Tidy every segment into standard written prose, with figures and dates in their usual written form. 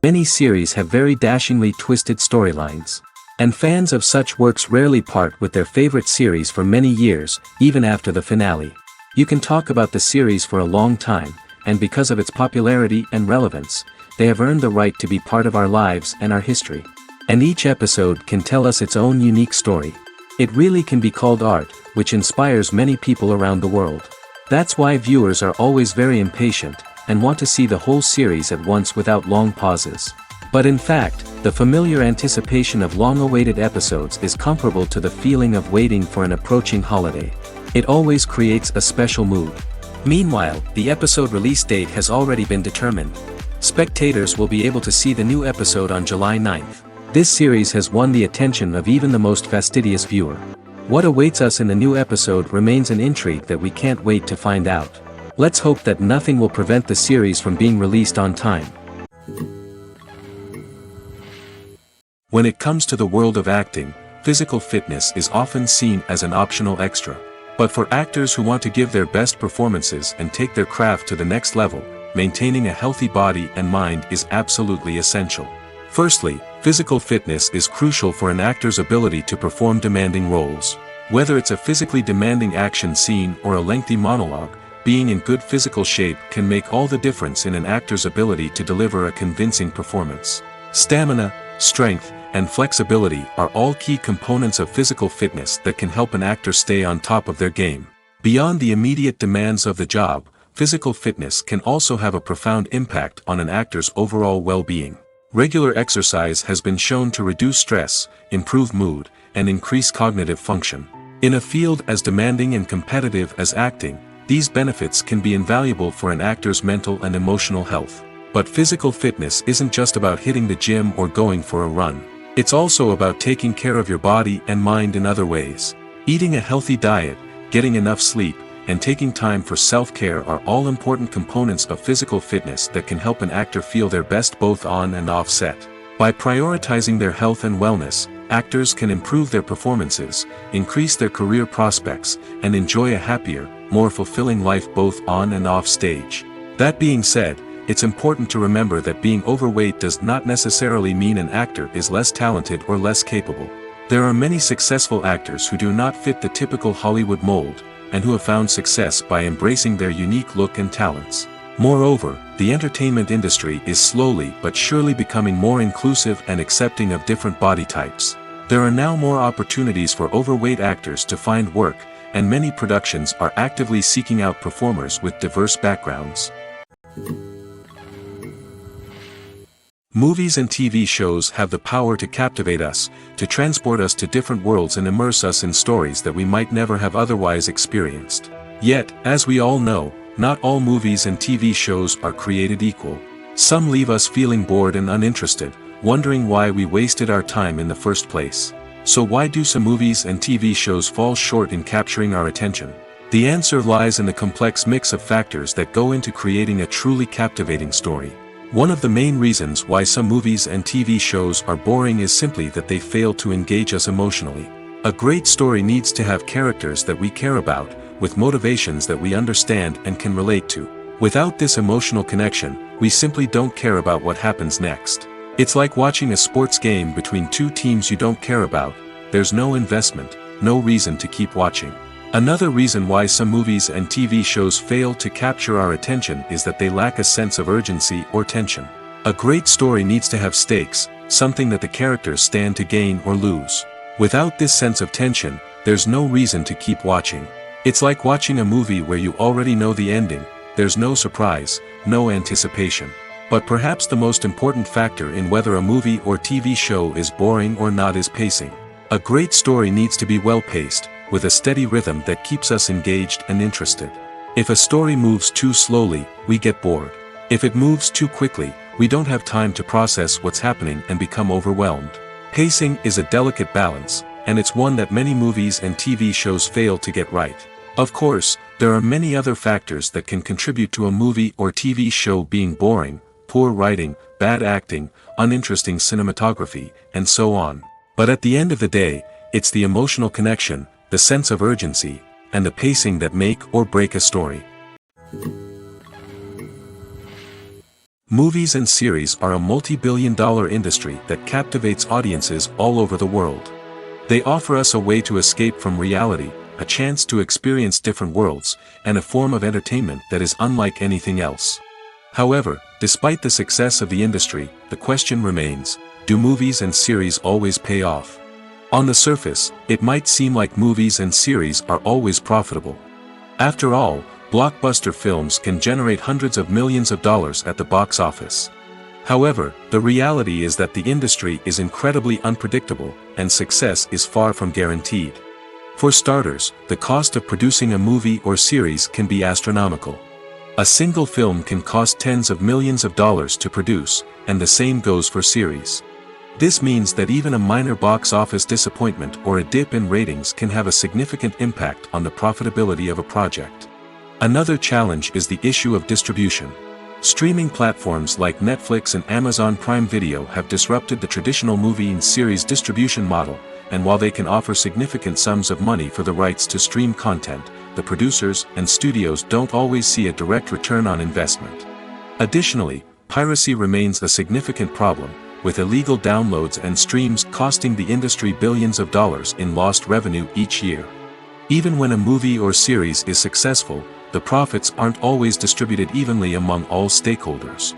Many series have very dashingly twisted storylines. And fans of such works rarely part with their favorite series for many years, even after the finale. You can talk about the series for a long time, and because of its popularity and relevance, they have earned the right to be part of our lives and our history. And each episode can tell us its own unique story. It really can be called art, which inspires many people around the world. That's why viewers are always very impatient, and want to see the whole series at once without long pauses. But in fact, the familiar anticipation of long-awaited episodes is comparable to the feeling of waiting for an approaching holiday. It always creates a special mood. Meanwhile, the episode release date has already been determined. Spectators will be able to see the new episode on July 9th. This series has won the attention of even the most fastidious viewer. What awaits us in the new episode remains an intrigue that we can't wait to find out. Let's hope that nothing will prevent the series from being released on time. When it comes to the world of acting, physical fitness is often seen as an optional extra. But for actors who want to give their best performances and take their craft to the next level, maintaining a healthy body and mind is absolutely essential. Firstly, physical fitness is crucial for an actor's ability to perform demanding roles. Whether it's a physically demanding action scene or a lengthy monologue, being in good physical shape can make all the difference in an actor's ability to deliver a convincing performance. Stamina, strength, and flexibility are all key components of physical fitness that can help an actor stay on top of their game. Beyond the immediate demands of the job, physical fitness can also have a profound impact on an actor's overall well-being. Regular exercise has been shown to reduce stress, improve mood, and increase cognitive function. In a field as demanding and competitive as acting, these benefits can be invaluable for an actor's mental and emotional health. But physical fitness isn't just about hitting the gym or going for a run. It's also about taking care of your body and mind in other ways. Eating a healthy diet, getting enough sleep, and taking time for self-care are all important components of physical fitness that can help an actor feel their best both on and off set. By prioritizing their health and wellness, actors can improve their performances, increase their career prospects, and enjoy a happier, more fulfilling life both on and off stage. That being said, it's important to remember that being overweight does not necessarily mean an actor is less talented or less capable. There are many successful actors who do not fit the typical Hollywood mold, and who have found success by embracing their unique look and talents. Moreover, the entertainment industry is slowly but surely becoming more inclusive and accepting of different body types. There are now more opportunities for overweight actors to find work, and many productions are actively seeking out performers with diverse backgrounds. Movies and TV shows have the power to captivate us, to transport us to different worlds and immerse us in stories that we might never have otherwise experienced. Yet, as we all know, not all movies and TV shows are created equal. Some leave us feeling bored and uninterested, wondering why we wasted our time in the first place. So why do some movies and TV shows fall short in capturing our attention? The answer lies in the complex mix of factors that go into creating a truly captivating story. One of the main reasons why some movies and TV shows are boring is simply that they fail to engage us emotionally. A great story needs to have characters that we care about, with motivations that we understand and can relate to. Without this emotional connection, we simply don't care about what happens next. It's like watching a sports game between two teams you don't care about. There's no investment, no reason to keep watching. Another reason why some movies and TV shows fail to capture our attention is that they lack a sense of urgency or tension. A great story needs to have stakes, something that the characters stand to gain or lose. Without this sense of tension, there's no reason to keep watching. It's like watching a movie where you already know the ending. There's no surprise, no anticipation. But perhaps the most important factor in whether a movie or TV show is boring or not is pacing. A great story needs to be well-paced, with a steady rhythm that keeps us engaged and interested. If a story moves too slowly, we get bored. If it moves too quickly, we don't have time to process what's happening and become overwhelmed. Pacing is a delicate balance, and it's one that many movies and TV shows fail to get right. Of course, there are many other factors that can contribute to a movie or TV show being boring: poor writing, bad acting, uninteresting cinematography, and so on. But at the end of the day, it's the emotional connection, the sense of urgency, and the pacing that make or break a story. Movies and series are a multi-billion-dollar industry that captivates audiences all over the world. They offer us a way to escape from reality, a chance to experience different worlds, and a form of entertainment that is unlike anything else. However, despite the success of the industry, the question remains, do movies and series always pay off? On the surface, it might seem like movies and series are always profitable. After all, blockbuster films can generate hundreds of millions of dollars at the box office. However, the reality is that the industry is incredibly unpredictable, and success is far from guaranteed. For starters, the cost of producing a movie or series can be astronomical. A single film can cost tens of millions of dollars to produce, and the same goes for series. This means that even a minor box office disappointment or a dip in ratings can have a significant impact on the profitability of a project. Another challenge is the issue of distribution. Streaming platforms like Netflix and Amazon Prime Video have disrupted the traditional movie and series distribution model, and while they can offer significant sums of money for the rights to stream content, the producers and studios don't always see a direct return on investment. Additionally, piracy remains a significant problem, with illegal downloads and streams costing the industry billions of dollars in lost revenue each year. Even when a movie or series is successful, the profits aren't always distributed evenly among all stakeholders.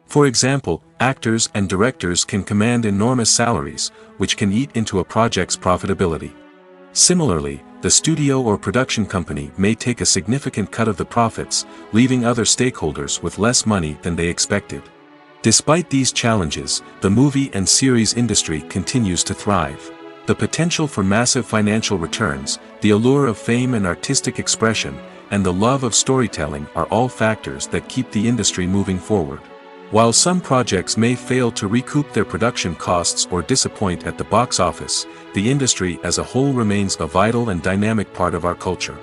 For example, actors and directors can command enormous salaries, which can eat into a project's profitability. Similarly, the studio or production company may take a significant cut of the profits, leaving other stakeholders with less money than they expected. Despite these challenges, the movie and series industry continues to thrive. The potential for massive financial returns, the allure of fame and artistic expression, and the love of storytelling are all factors that keep the industry moving forward. While some projects may fail to recoup their production costs or disappoint at the box office, the industry as a whole remains a vital and dynamic part of our culture.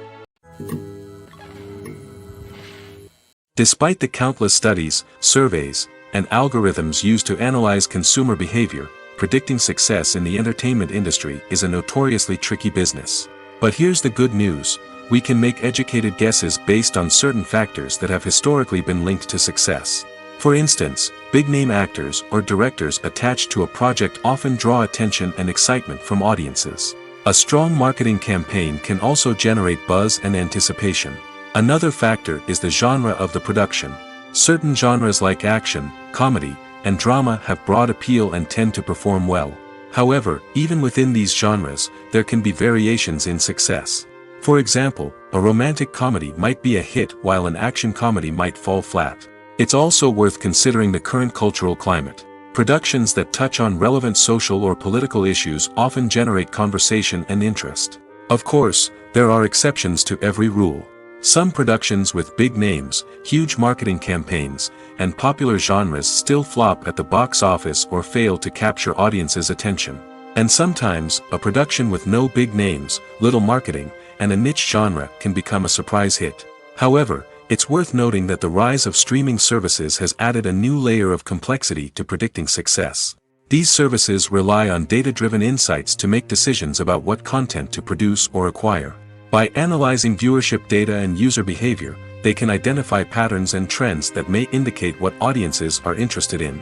Despite the countless studies, surveys, and algorithms used to analyze consumer behavior, predicting success in the entertainment industry is a notoriously tricky business. But here's the good news: we can make educated guesses based on certain factors that have historically been linked to success. For instance, big-name actors or directors attached to a project often draw attention and excitement from audiences. A strong marketing campaign can also generate buzz and anticipation. Another factor is the genre of the production. Certain genres like action, comedy, and drama have broad appeal and tend to perform well. However, even within these genres, there can be variations in success. For example, a romantic comedy might be a hit while an action comedy might fall flat. It's also worth considering the current cultural climate. Productions that touch on relevant social or political issues often generate conversation and interest. Of course, there are exceptions to every rule. Some productions with big names, huge marketing campaigns, and popular genres still flop at the box office or fail to capture audiences' attention. And sometimes, a production with no big names, little marketing, and a niche genre can become a surprise hit. However, it's worth noting that the rise of streaming services has added a new layer of complexity to predicting success. These services rely on data-driven insights to make decisions about what content to produce or acquire. By analyzing viewership data and user behavior, they can identify patterns and trends that may indicate what audiences are interested in.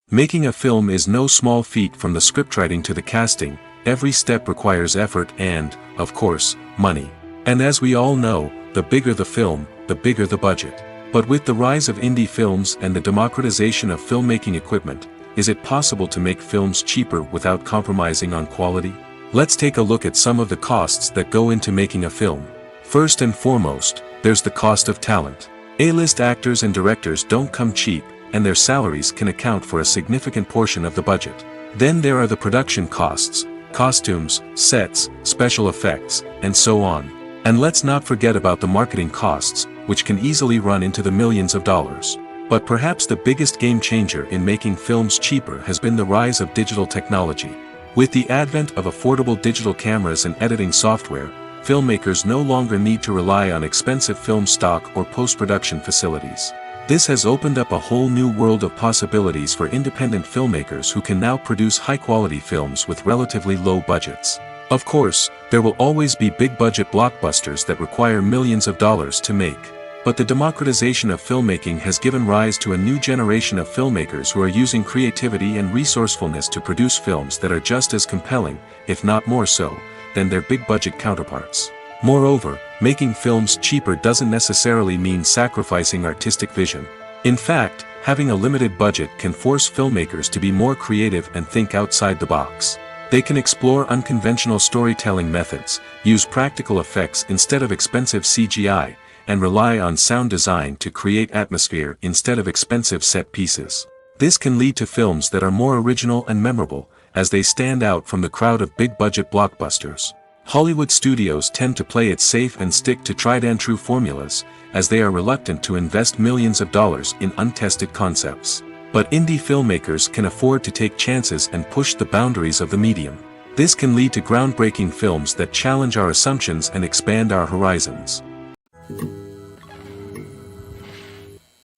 Making a film is no small feat. From the scriptwriting to the casting, every step requires effort and, of course, money. And as we all know, the bigger the film, the bigger the budget. But with the rise of indie films and the democratization of filmmaking equipment, is it possible to make films cheaper without compromising on quality? Let's take a look at some of the costs that go into making a film. First and foremost, there's the cost of talent. A-list actors and directors don't come cheap, and their salaries can account for a significant portion of the budget. Then there are the production costs, costumes, sets, special effects, and so on. And let's not forget about the marketing costs, which can easily run into the millions of dollars. But perhaps the biggest game changer in making films cheaper has been the rise of digital technology. With the advent of affordable digital cameras and editing software, filmmakers no longer need to rely on expensive film stock or post-production facilities. This has opened up a whole new world of possibilities for independent filmmakers who can now produce high-quality films with relatively low budgets. Of course, there will always be big-budget blockbusters that require millions of dollars to make. But the democratization of filmmaking has given rise to a new generation of filmmakers who are using creativity and resourcefulness to produce films that are just as compelling, if not more so, than their big-budget counterparts. Moreover, making films cheaper doesn't necessarily mean sacrificing artistic vision. In fact, having a limited budget can force filmmakers to be more creative and think outside the box. They can explore unconventional storytelling methods, use practical effects instead of expensive CGI, and rely on sound design to create atmosphere instead of expensive set pieces. This can lead to films that are more original and memorable, as they stand out from the crowd of big-budget blockbusters. Hollywood studios tend to play it safe and stick to tried-and-true formulas, as they are reluctant to invest millions of dollars in untested concepts. But indie filmmakers can afford to take chances and push the boundaries of the medium. This can lead to groundbreaking films that challenge our assumptions and expand our horizons.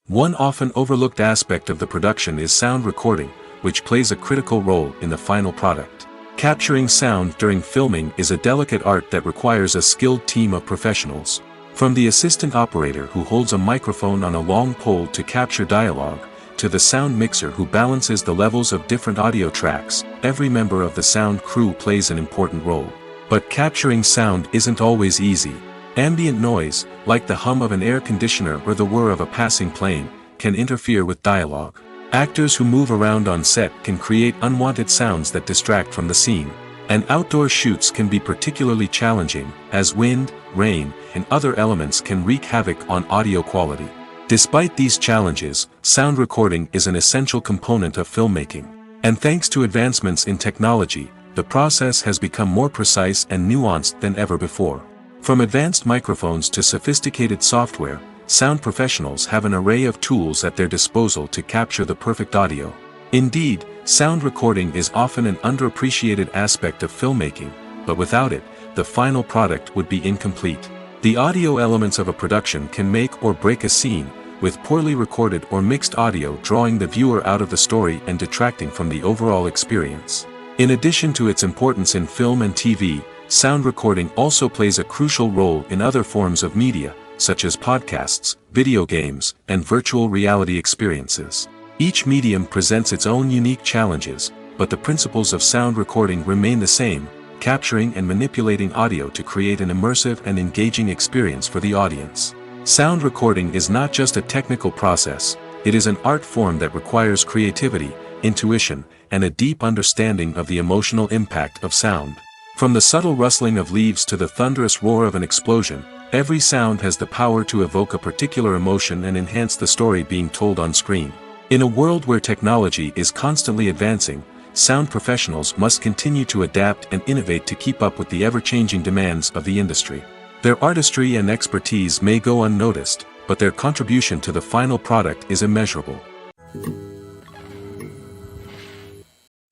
One often overlooked aspect of the production is sound recording, which plays a critical role in the final product. Capturing sound during filming is a delicate art that requires a skilled team of professionals. From the assistant operator who holds a microphone on a long pole to capture dialogue, to the sound mixer who balances the levels of different audio tracks, every member of the sound crew plays an important role. But capturing sound isn't always easy. Ambient noise, like the hum of an air conditioner or the whir of a passing plane, can interfere with dialogue. Actors who move around on set can create unwanted sounds that distract from the scene. And outdoor shoots can be particularly challenging, as wind, rain, and other elements can wreak havoc on audio quality. Despite these challenges, sound recording is an essential component of filmmaking. And thanks to advancements in technology, the process has become more precise and nuanced than ever before. From advanced microphones to sophisticated software, sound professionals have an array of tools at their disposal to capture the perfect audio. Indeed, sound recording is often an underappreciated aspect of filmmaking, but without it, the final product would be incomplete. The audio elements of a production can make or break a scene, with poorly recorded or mixed audio drawing the viewer out of the story and detracting from the overall experience. In addition to its importance in film and TV, sound recording also plays a crucial role in other forms of media, such as podcasts, video games, and virtual reality experiences. Each medium presents its own unique challenges, but the principles of sound recording remain the same, capturing and manipulating audio to create an immersive and engaging experience for the audience. Sound recording is not just a technical process, it is an art form that requires creativity, intuition, and a deep understanding of the emotional impact of sound. From the subtle rustling of leaves to the thunderous roar of an explosion, every sound has the power to evoke a particular emotion and enhance the story being told on screen. In a world where technology is constantly advancing, sound professionals must continue to adapt and innovate to keep up with the ever-changing demands of the industry. Their artistry and expertise may go unnoticed, but their contribution to the final product is immeasurable.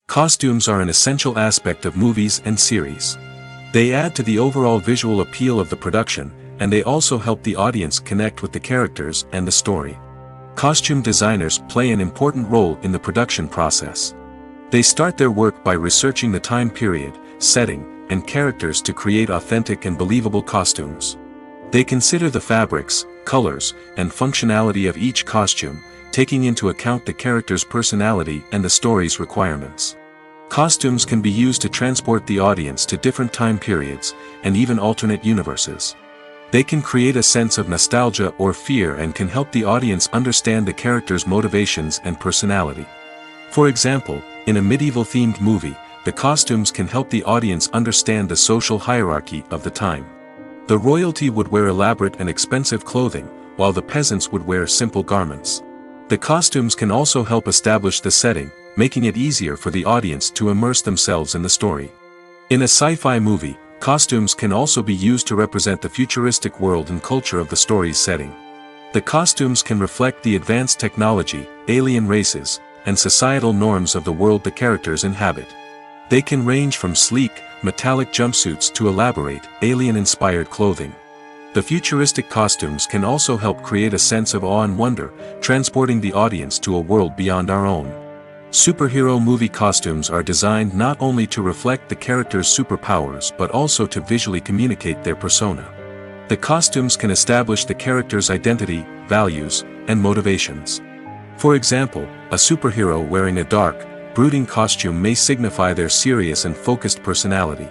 Costumes are an essential aspect of movies and series. They add to the overall visual appeal of the production, and they also help the audience connect with the characters and the story. Costume designers play an important role in the production process. They start their work by researching the time period, setting, and characters to create authentic and believable costumes. They consider the fabrics, colors, and functionality of each costume, taking into account the character's personality and the story's requirements. Costumes can be used to transport the audience to different time periods, and even alternate universes. They can create a sense of nostalgia or fear and can help the audience understand the character's motivations and personality. For example, in a medieval-themed movie, the costumes can help the audience understand the social hierarchy of the time. The royalty would wear elaborate and expensive clothing, while the peasants would wear simple garments. The costumes can also help establish the setting, making it easier for the audience to immerse themselves in the story. In a sci-fi movie, costumes can also be used to represent the futuristic world and culture of the story's setting. The costumes can reflect the advanced technology, alien races, and societal norms of the world the characters inhabit. They can range from sleek, metallic jumpsuits to elaborate, alien-inspired clothing. The futuristic costumes can also help create a sense of awe and wonder, transporting the audience to a world beyond our own. Superhero movie costumes are designed not only to reflect the character's superpowers but also to visually communicate their persona. The costumes can establish the character's identity, values, and motivations. For example, a superhero wearing a dark, brooding costume may signify their serious and focused personality.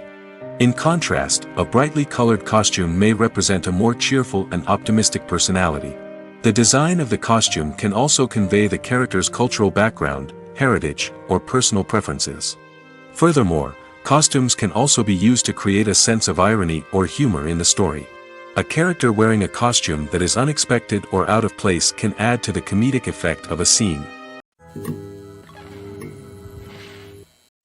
In contrast, a brightly colored costume may represent a more cheerful and optimistic personality. The design of the costume can also convey the character's cultural background, heritage, or personal preferences. Furthermore, costumes can also be used to create a sense of irony or humor in the story. A character wearing a costume that is unexpected or out of place can add to the comedic effect of a scene.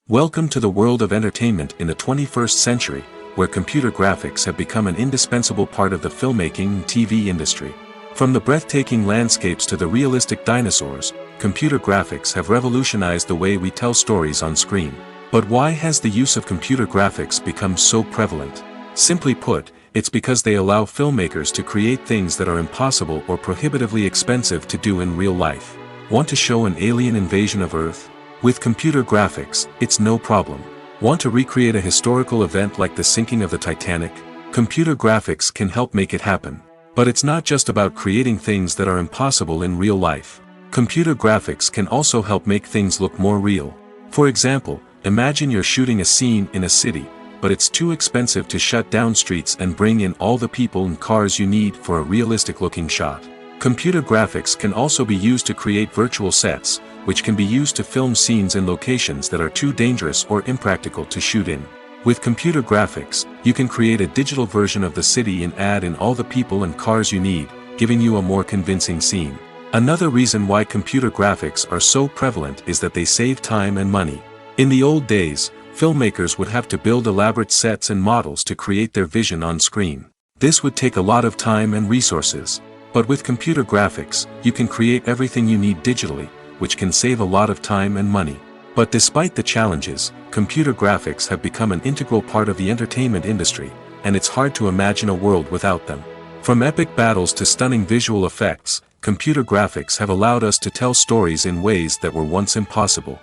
Welcome to the world of entertainment in the 21st century, where computer graphics have become an indispensable part of the filmmaking and TV industry. From the breathtaking landscapes to the realistic dinosaurs, computer graphics have revolutionized the way we tell stories on screen. But why has the use of computer graphics become so prevalent? Simply put, it's because they allow filmmakers to create things that are impossible or prohibitively expensive to do in real life. Want to show an alien invasion of Earth? With computer graphics, it's no problem. Want to recreate a historical event like the sinking of the Titanic? Computer graphics can help make it happen. But it's not just about creating things that are impossible in real life. Computer graphics can also help make things look more real. For example, imagine you're shooting a scene in a city, but it's too expensive to shut down streets and bring in all the people and cars you need for a realistic-looking shot. Computer graphics can also be used to create virtual sets, which can be used to film scenes in locations that are too dangerous or impractical to shoot in. With computer graphics, you can create a digital version of the city and add in all the people and cars you need, giving you a more convincing scene. Another reason why computer graphics are so prevalent is that they save time and money. In the old days, filmmakers would have to build elaborate sets and models to create their vision on screen. This would take a lot of time and resources. But with computer graphics, you can create everything you need digitally, which can save a lot of time and money. But despite the challenges, computer graphics have become an integral part of the entertainment industry, and it's hard to imagine a world without them. From epic battles to stunning visual effects, computer graphics have allowed us to tell stories in ways that were once impossible.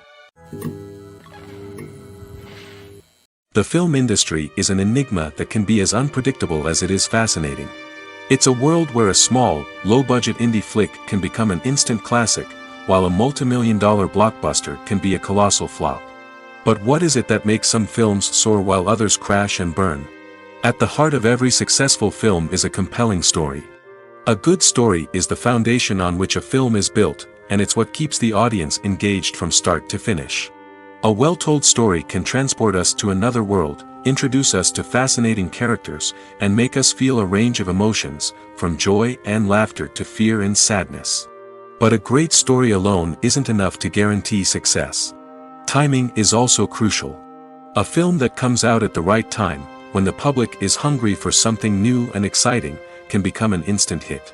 The film industry is an enigma that can be as unpredictable as it is fascinating. It's a world where a small, low-budget indie flick can become an instant classic, while a multi-million-dollar blockbuster can be a colossal flop. But what is it that makes some films soar while others crash and burn? At the heart of every successful film is a compelling story. A good story is the foundation on which a film is built, and it's what keeps the audience engaged from start to finish. A well-told story can transport us to another world, introduce us to fascinating characters, and make us feel a range of emotions, from joy and laughter to fear and sadness. But a great story alone isn't enough to guarantee success. Timing is also crucial. A film that comes out at the right time, when the public is hungry for something new and exciting, can become an instant hit.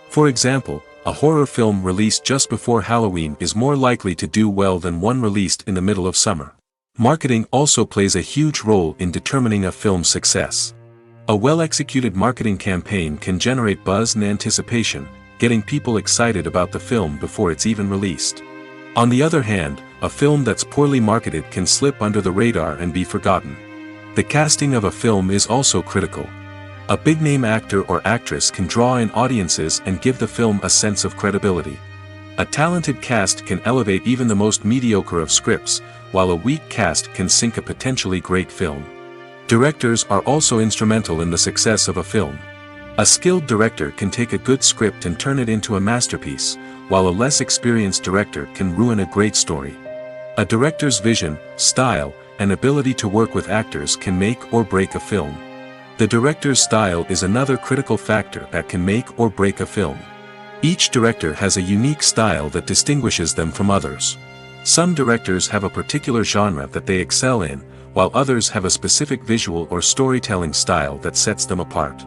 For example, a horror film released just before Halloween is more likely to do well than one released in the middle of summer. Marketing also plays a huge role in determining a film's success. A well-executed marketing campaign can generate buzz and anticipation, getting people excited about the film before it's even released. On the other hand, a film that's poorly marketed can slip under the radar and be forgotten. The casting of a film is also critical. A big-name actor or actress can draw in audiences and give the film a sense of credibility. A talented cast can elevate even the most mediocre of scripts, while a weak cast can sink a potentially great film. Directors are also instrumental in the success of a film. A skilled director can take a good script and turn it into a masterpiece, while a less experienced director can ruin a great story. A director's vision, style, and ability to work with actors can make or break a film. The director's style is another critical factor that can make or break a film. Each director has a unique style that distinguishes them from others. Some directors have a particular genre that they excel in, while others have a specific visual or storytelling style that sets them apart.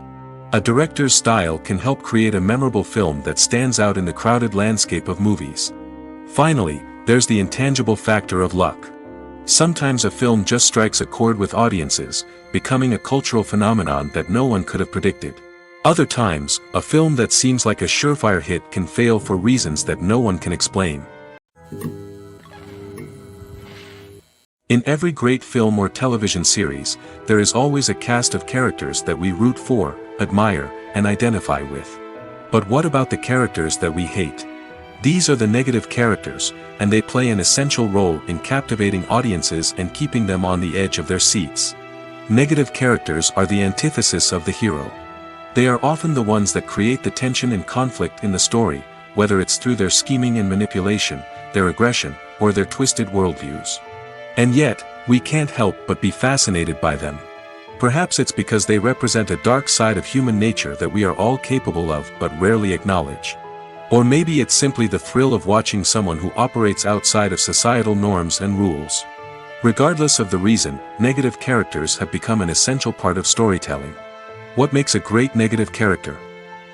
A director's style can help create a memorable film that stands out in the crowded landscape of movies. Finally, there's the intangible factor of luck. Sometimes a film just strikes a chord with audiences, becoming a cultural phenomenon that no one could have predicted. Other times, a film that seems like a surefire hit can fail for reasons that no one can explain. In every great film or television series, there is always a cast of characters that we root for, admire, and identify with. But what about the characters that we hate? These are the negative characters, and they play an essential role in captivating audiences and keeping them on the edge of their seats. Negative characters are the antithesis of the hero. They are often the ones that create the tension and conflict in the story, whether it's through their scheming and manipulation, their aggression, or their twisted worldviews. And yet, we can't help but be fascinated by them. Perhaps it's because they represent a dark side of human nature that we are all capable of but rarely acknowledge. Or maybe it's simply the thrill of watching someone who operates outside of societal norms and rules. Regardless of the reason, negative characters have become an essential part of storytelling. What makes a great negative character?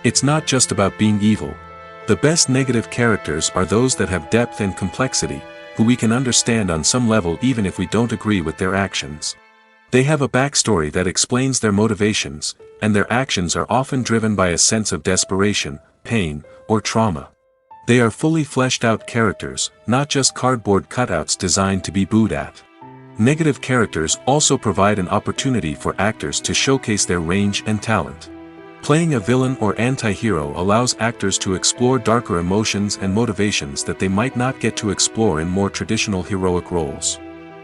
It's not just about being evil. The best negative characters are those that have depth and complexity, who we can understand on some level even if we don't agree with their actions. They have a backstory that explains their motivations, and their actions are often driven by a sense of desperation, pain, or trauma. They are fully fleshed out characters, not just cardboard cutouts designed to be booed at. Negative characters also provide an opportunity for actors to showcase their range and talent. Playing a villain or anti-hero allows actors to explore darker emotions and motivations that they might not get to explore in more traditional heroic roles.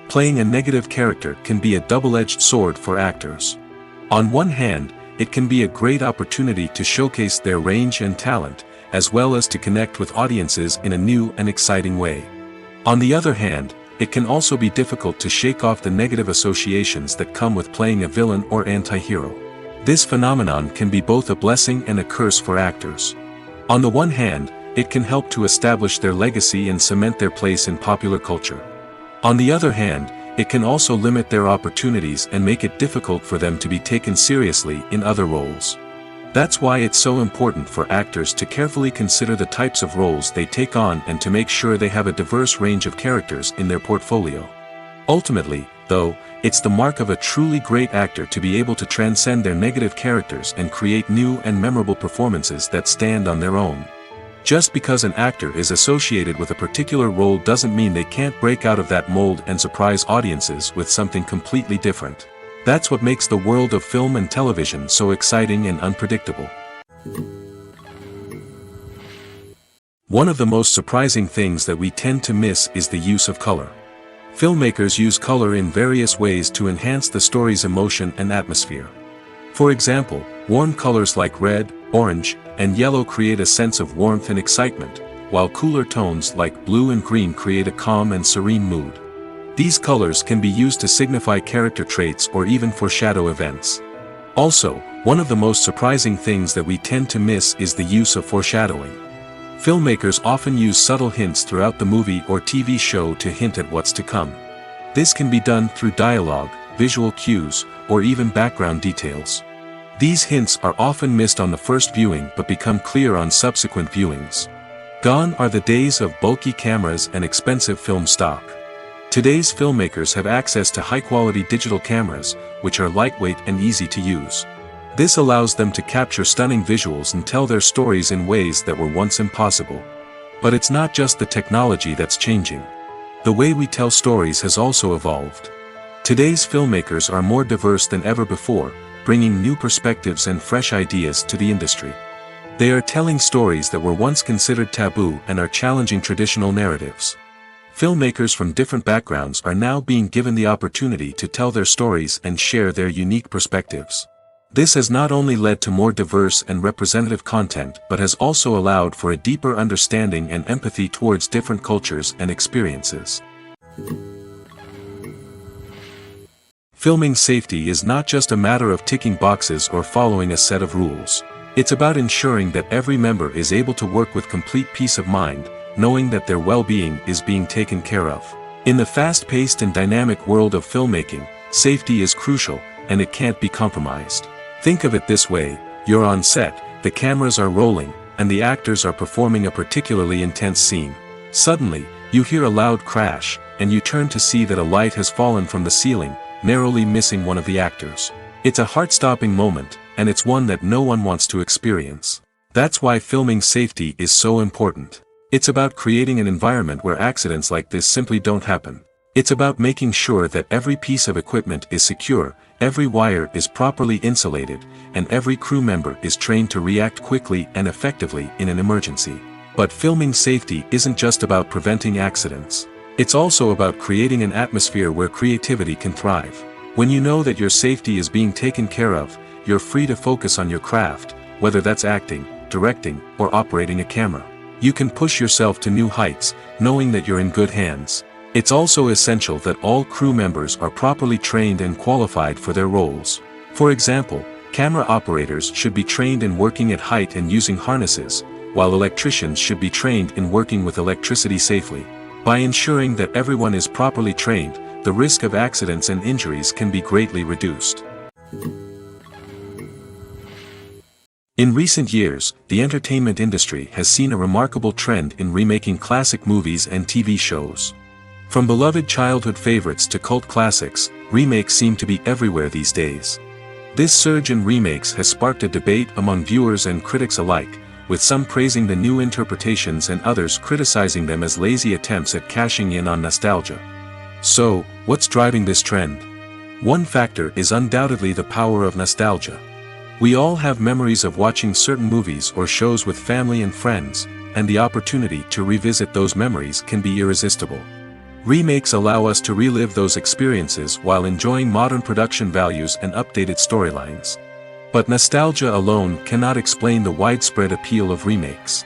Playing a negative character can be a double-edged sword for actors. On one hand, it can be a great opportunity to showcase their range and talent, as well as to connect with audiences in a new and exciting way. On the other hand, it can also be difficult to shake off the negative associations that come with playing a villain or anti-hero. This phenomenon can be both a blessing and a curse for actors. On the one hand, it can help to establish their legacy and cement their place in popular culture. On the other hand, it can also limit their opportunities and make it difficult for them to be taken seriously in other roles. That's why it's so important for actors to carefully consider the types of roles they take on and to make sure they have a diverse range of characters in their portfolio. Ultimately, though, it's the mark of a truly great actor to be able to transcend their negative characters and create new and memorable performances that stand on their own. Just because an actor is associated with a particular role doesn't mean they can't break out of that mold and surprise audiences with something completely different. That's what makes the world of film and television so exciting and unpredictable. One of the most surprising things that we tend to miss is the use of color. Filmmakers use color in various ways to enhance the story's emotion and atmosphere. For example, warm colors like red, orange, and yellow create a sense of warmth and excitement, while cooler tones like blue and green create a calm and serene mood. These colors can be used to signify character traits or even foreshadow events. Also, one of the most surprising things that we tend to miss is the use of foreshadowing. Filmmakers often use subtle hints throughout the movie or TV show to hint at what's to come. This can be done through dialogue, visual cues, or even background details. These hints are often missed on the first viewing but become clear on subsequent viewings. Gone are the days of bulky cameras and expensive film stock. Today's filmmakers have access to high-quality digital cameras, which are lightweight and easy to use. This allows them to capture stunning visuals and tell their stories in ways that were once impossible. But it's not just the technology that's changing. The way we tell stories has also evolved. Today's filmmakers are more diverse than ever before, bringing new perspectives and fresh ideas to the industry. They are telling stories that were once considered taboo and are challenging traditional narratives. Filmmakers from different backgrounds are now being given the opportunity to tell their stories and share their unique perspectives. This has not only led to more diverse and representative content but has also allowed for a deeper understanding and empathy towards different cultures and experiences. Filming safety is not just a matter of ticking boxes or following a set of rules. It's about ensuring that every member is able to work with complete peace of mind, knowing that their well-being is being taken care of. In the fast-paced and dynamic world of filmmaking, safety is crucial, and it can't be compromised. Think of it this way: you're on set, the cameras are rolling, and the actors are performing a particularly intense scene. Suddenly, you hear a loud crash, and you turn to see that a light has fallen from the ceiling, narrowly missing one of the actors. It's a heart-stopping moment, and it's one that no one wants to experience. That's why filming safety is so important. It's about creating an environment where accidents like this simply don't happen. It's about making sure that every piece of equipment is secure, Every wire is properly insulated, and every crew member is trained to react quickly and effectively in an emergency. But filming safety isn't just about preventing accidents. It's also about creating an atmosphere where creativity can thrive. When you know that your safety is being taken care of, you're free to focus on your craft, whether that's acting, directing, or operating a camera. You can push yourself to new heights, knowing that you're in good hands. It's also essential that all crew members are properly trained and qualified for their roles. For example, camera operators should be trained in working at height and using harnesses, while electricians should be trained in working with electricity safely. By ensuring that everyone is properly trained, the risk of accidents and injuries can be greatly reduced. In recent years, the entertainment industry has seen a remarkable trend in remaking classic movies and TV shows. From beloved childhood favorites to cult classics, remakes seem to be everywhere these days. This surge in remakes has sparked a debate among viewers and critics alike, with some praising the new interpretations and others criticizing them as lazy attempts at cashing in on nostalgia. So, what's driving this trend? One factor is undoubtedly the power of nostalgia. We all have memories of watching certain movies or shows with family and friends, and the opportunity to revisit those memories can be irresistible. Remakes allow us to relive those experiences while enjoying modern production values and updated storylines. But nostalgia alone cannot explain the widespread appeal of remakes.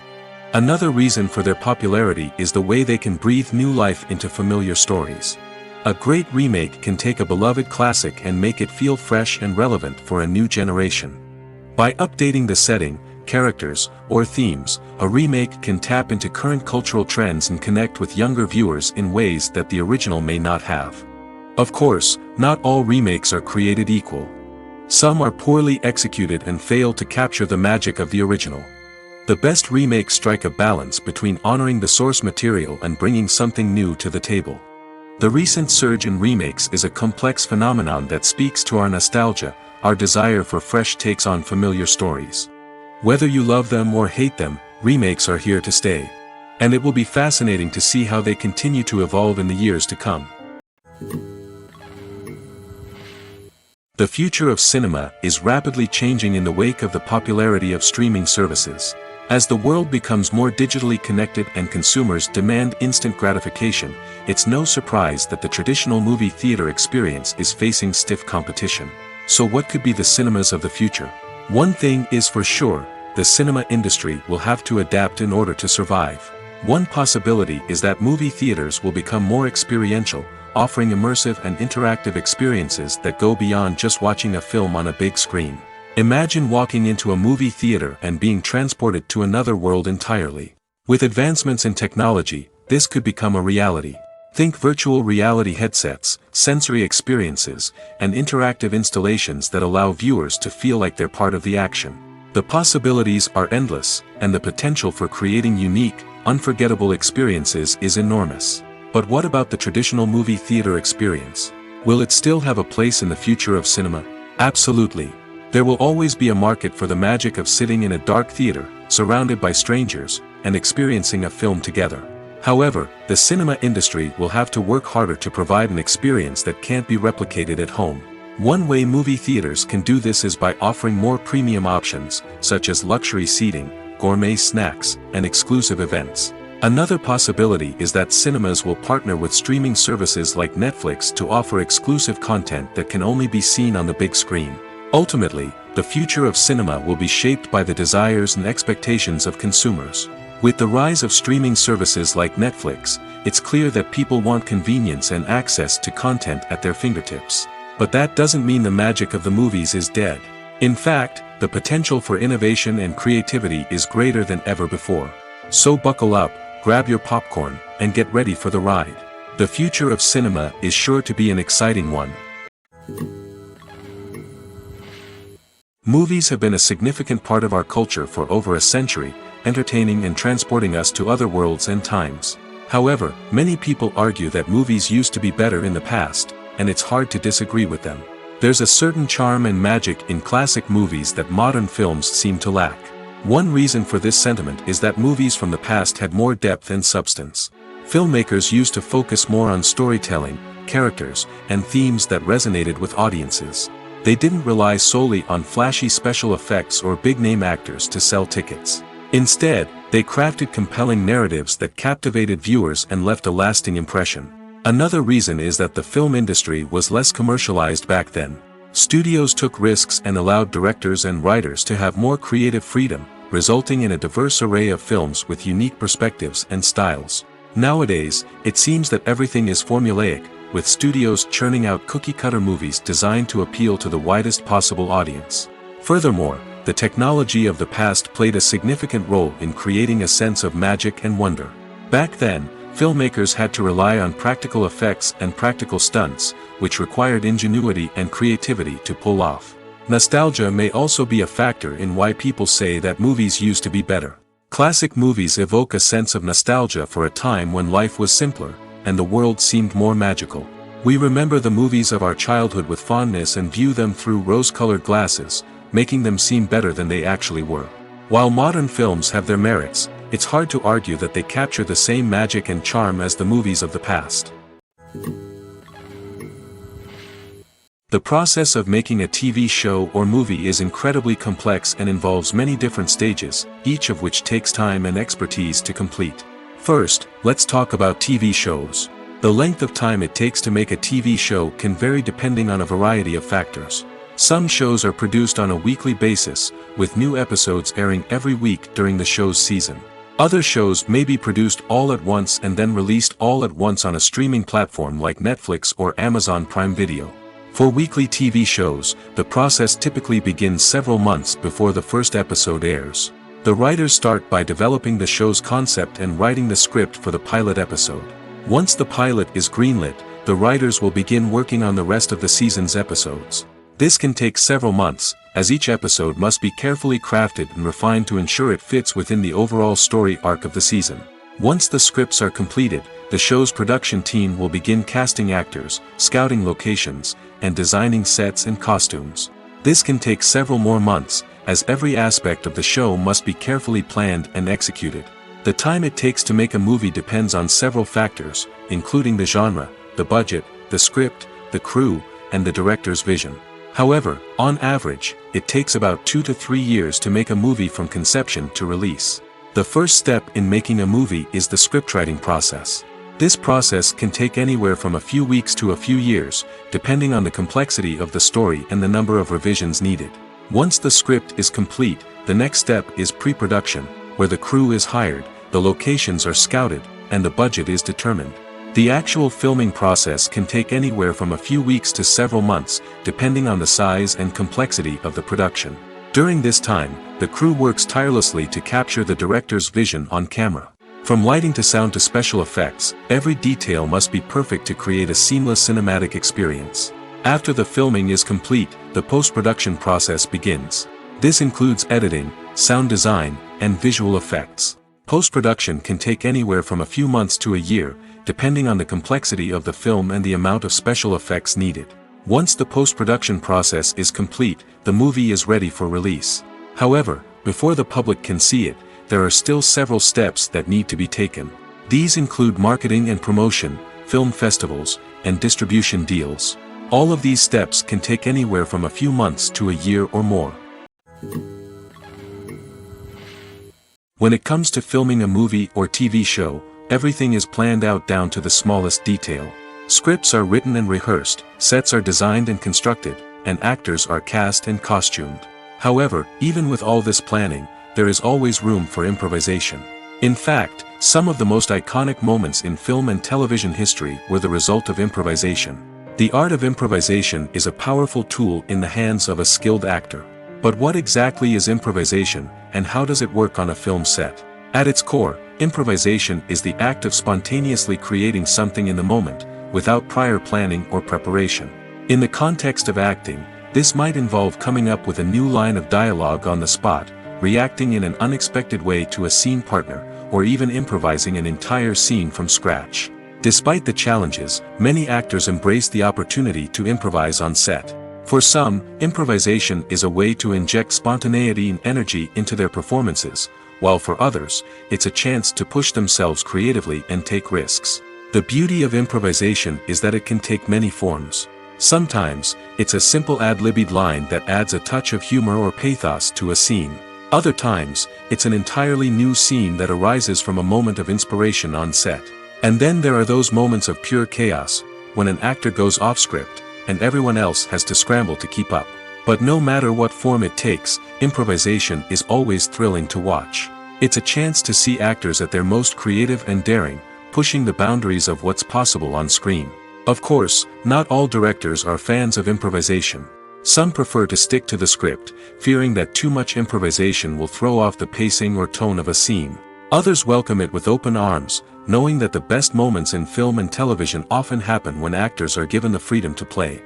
Another reason for their popularity is the way they can breathe new life into familiar stories. A great remake can take a beloved classic and make it feel fresh and relevant for a new generation. By updating the setting, characters, or themes, a remake can tap into current cultural trends and connect with younger viewers in ways that the original may not have. Of course, not all remakes are created equal. Some are poorly executed and fail to capture the magic of the original. The best remakes strike a balance between honoring the source material and bringing something new to the table. The recent surge in remakes is a complex phenomenon that speaks to our nostalgia, our desire for fresh takes on familiar stories. Whether you love them or hate them, remakes are here to stay. And it will be fascinating to see how they continue to evolve in the years to come. The future of cinema is rapidly changing in the wake of the popularity of streaming services. As the world becomes more digitally connected and consumers demand instant gratification, it's no surprise that the traditional movie theater experience is facing stiff competition. So what could be the cinemas of the future? One thing is for sure, the cinema industry will have to adapt in order to survive. One possibility is that movie theaters will become more experiential, offering immersive and interactive experiences that go beyond just watching a film on a big screen. Imagine walking into a movie theater and being transported to another world entirely. With advancements in technology, this could become a reality. Think virtual reality headsets, sensory experiences, and interactive installations that allow viewers to feel like they're part of the action. The possibilities are endless, and the potential for creating unique, unforgettable experiences is enormous. But what about the traditional movie theater experience? Will it still have a place in the future of cinema? Absolutely. There will always be a market for the magic of sitting in a dark theater, surrounded by strangers, and experiencing a film together. However, the cinema industry will have to work harder to provide an experience that can't be replicated at home. One way movie theaters can do this is by offering more premium options, such as luxury seating, gourmet snacks, and exclusive events. Another possibility is that cinemas will partner with streaming services like Netflix to offer exclusive content that can only be seen on the big screen. Ultimately, the future of cinema will be shaped by the desires and expectations of consumers. With the rise of streaming services like Netflix, it's clear that people want convenience and access to content at their fingertips. But that doesn't mean the magic of the movies is dead. In fact, the potential for innovation and creativity is greater than ever before. So buckle up, grab your popcorn, and get ready for the ride. The future of cinema is sure to be an exciting one. Movies have been a significant part of our culture for over a century, entertaining and transporting us to other worlds and times. However, many people argue that movies used to be better in the past, and it's hard to disagree with them. There's a certain charm and magic in classic movies that modern films seem to lack. One reason for this sentiment is that movies from the past had more depth and substance. Filmmakers used to focus more on storytelling, characters, and themes that resonated with audiences. They didn't rely solely on flashy special effects or big-name actors to sell tickets. Instead, they crafted compelling narratives that captivated viewers and left a lasting impression. Another reason is that the film industry was less commercialized back then. Studios took risks and allowed directors and writers to have more creative freedom, resulting in a diverse array of films with unique perspectives and styles. Nowadays, it seems that everything is formulaic, with studios churning out cookie-cutter movies designed to appeal to the widest possible audience. Furthermore, the technology of the past played a significant role in creating a sense of magic and wonder. Back then, filmmakers had to rely on practical effects and practical stunts, which required ingenuity and creativity to pull off. Nostalgia may also be a factor in why people say that movies used to be better. Classic movies evoke a sense of nostalgia for a time when life was simpler, and the world seemed more magical. We remember the movies of our childhood with fondness and view them through rose-colored glasses, making them seem better than they actually were. While modern films have their merits, it's hard to argue that they capture the same magic and charm as the movies of the past. The process of making a TV show or movie is incredibly complex and involves many different stages, each of which takes time and expertise to complete. First, let's talk about TV shows. The length of time it takes to make a TV show can vary depending on a variety of factors. Some shows are produced on a weekly basis, with new episodes airing every week during the show's season. Other shows may be produced all at once and then released all at once on a streaming platform like Netflix or Amazon Prime Video. For weekly TV shows, the process typically begins several months before the first episode airs. The writers start by developing the show's concept and writing the script for the pilot episode. Once the pilot is greenlit, the writers will begin working on the rest of the season's episodes. This can take several months, as each episode must be carefully crafted and refined to ensure it fits within the overall story arc of the season. Once the scripts are completed, the show's production team will begin casting actors, scouting locations, and designing sets and costumes. This can take several more months, as every aspect of the show must be carefully planned and executed. The time it takes to make a movie depends on several factors, including the genre, the budget, the script, the crew, and the director's vision. However, on average, it takes about 2 to 3 years to make a movie from conception to release. The first step in making a movie is the scriptwriting process. This process can take anywhere from a few weeks to a few years, depending on the complexity of the story and the number of revisions needed. Once the script is complete, the next step is pre-production, where the crew is hired, the locations are scouted, and the budget is determined. The actual filming process can take anywhere from a few weeks to several months, depending on the size and complexity of the production. During this time, the crew works tirelessly to capture the director's vision on camera. From lighting to sound to special effects, every detail must be perfect to create a seamless cinematic experience. After the filming is complete, the post-production process begins. This includes editing, sound design, and visual effects. Post-production can take anywhere from a few months to a year, depending on the complexity of the film and the amount of special effects needed. Once the post-production process is complete, the movie is ready for release. However, before the public can see it, there are still several steps that need to be taken. These include marketing and promotion, film festivals, and distribution deals. All of these steps can take anywhere from a few months to a year or more. When it comes to filming a movie or TV show, everything is planned out down to the smallest detail. Scripts are written and rehearsed, sets are designed and constructed, and actors are cast and costumed. However, even with all this planning, there is always room for improvisation. In fact, some of the most iconic moments in film and television history were the result of improvisation. The art of improvisation is a powerful tool in the hands of a skilled actor. But what exactly is improvisation, and how does it work on a film set? At its core, improvisation is the act of spontaneously creating something in the moment, without prior planning or preparation. In the context of acting, this might involve coming up with a new line of dialogue on the spot, reacting in an unexpected way to a scene partner, or even improvising an entire scene from scratch. Despite the challenges, many actors embrace the opportunity to improvise on set. For some, improvisation is a way to inject spontaneity and energy into their performances, while for others, it's a chance to push themselves creatively and take risks. The beauty of improvisation is that it can take many forms. Sometimes, it's a simple ad-libbed line that adds a touch of humor or pathos to a scene. Other times, it's an entirely new scene that arises from a moment of inspiration on set. And then there are those moments of pure chaos, when an actor goes off script, and everyone else has to scramble to keep up. But no matter what form it takes, improvisation is always thrilling to watch. It's a chance to see actors at their most creative and daring, pushing the boundaries of what's possible on screen. Of course, not all directors are fans of improvisation. Some prefer to stick to the script, fearing that too much improvisation will throw off the pacing or tone of a scene. Others welcome it with open arms, knowing that the best moments in film and television often happen when actors are given the freedom to play.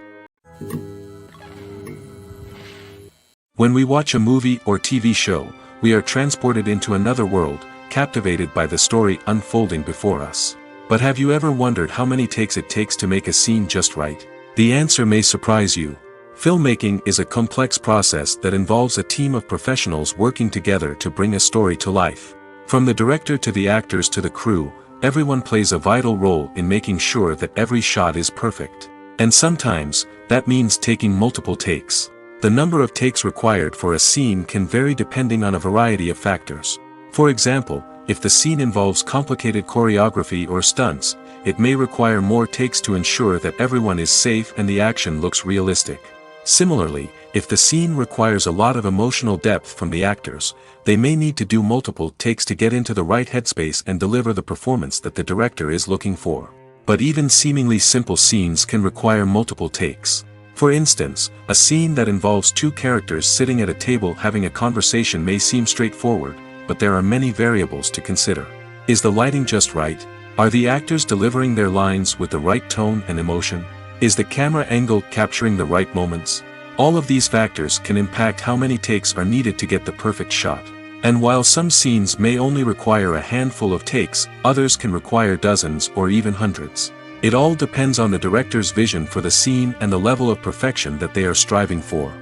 When we watch a movie or TV show, we are transported into another world, captivated by the story unfolding before us. But have you ever wondered how many takes it takes to make a scene just right? The answer may surprise you. Filmmaking is a complex process that involves a team of professionals working together to bring a story to life. From the director to the actors to the crew, everyone plays a vital role in making sure that every shot is perfect. And sometimes, that means taking multiple takes. The number of takes required for a scene can vary depending on a variety of factors. For example, if the scene involves complicated choreography or stunts, it may require more takes to ensure that everyone is safe and the action looks realistic. Similarly, if the scene requires a lot of emotional depth from the actors, they may need to do multiple takes to get into the right headspace and deliver the performance that the director is looking for. But even seemingly simple scenes can require multiple takes. For instance, a scene that involves two characters sitting at a table having a conversation may seem straightforward, but there are many variables to consider. Is the lighting just right? Are the actors delivering their lines with the right tone and emotion? Is the camera angle capturing the right moments? All of these factors can impact how many takes are needed to get the perfect shot. And while some scenes may only require a handful of takes, others can require dozens or even hundreds. It all depends on the director's vision for the scene and the level of perfection that they are striving for.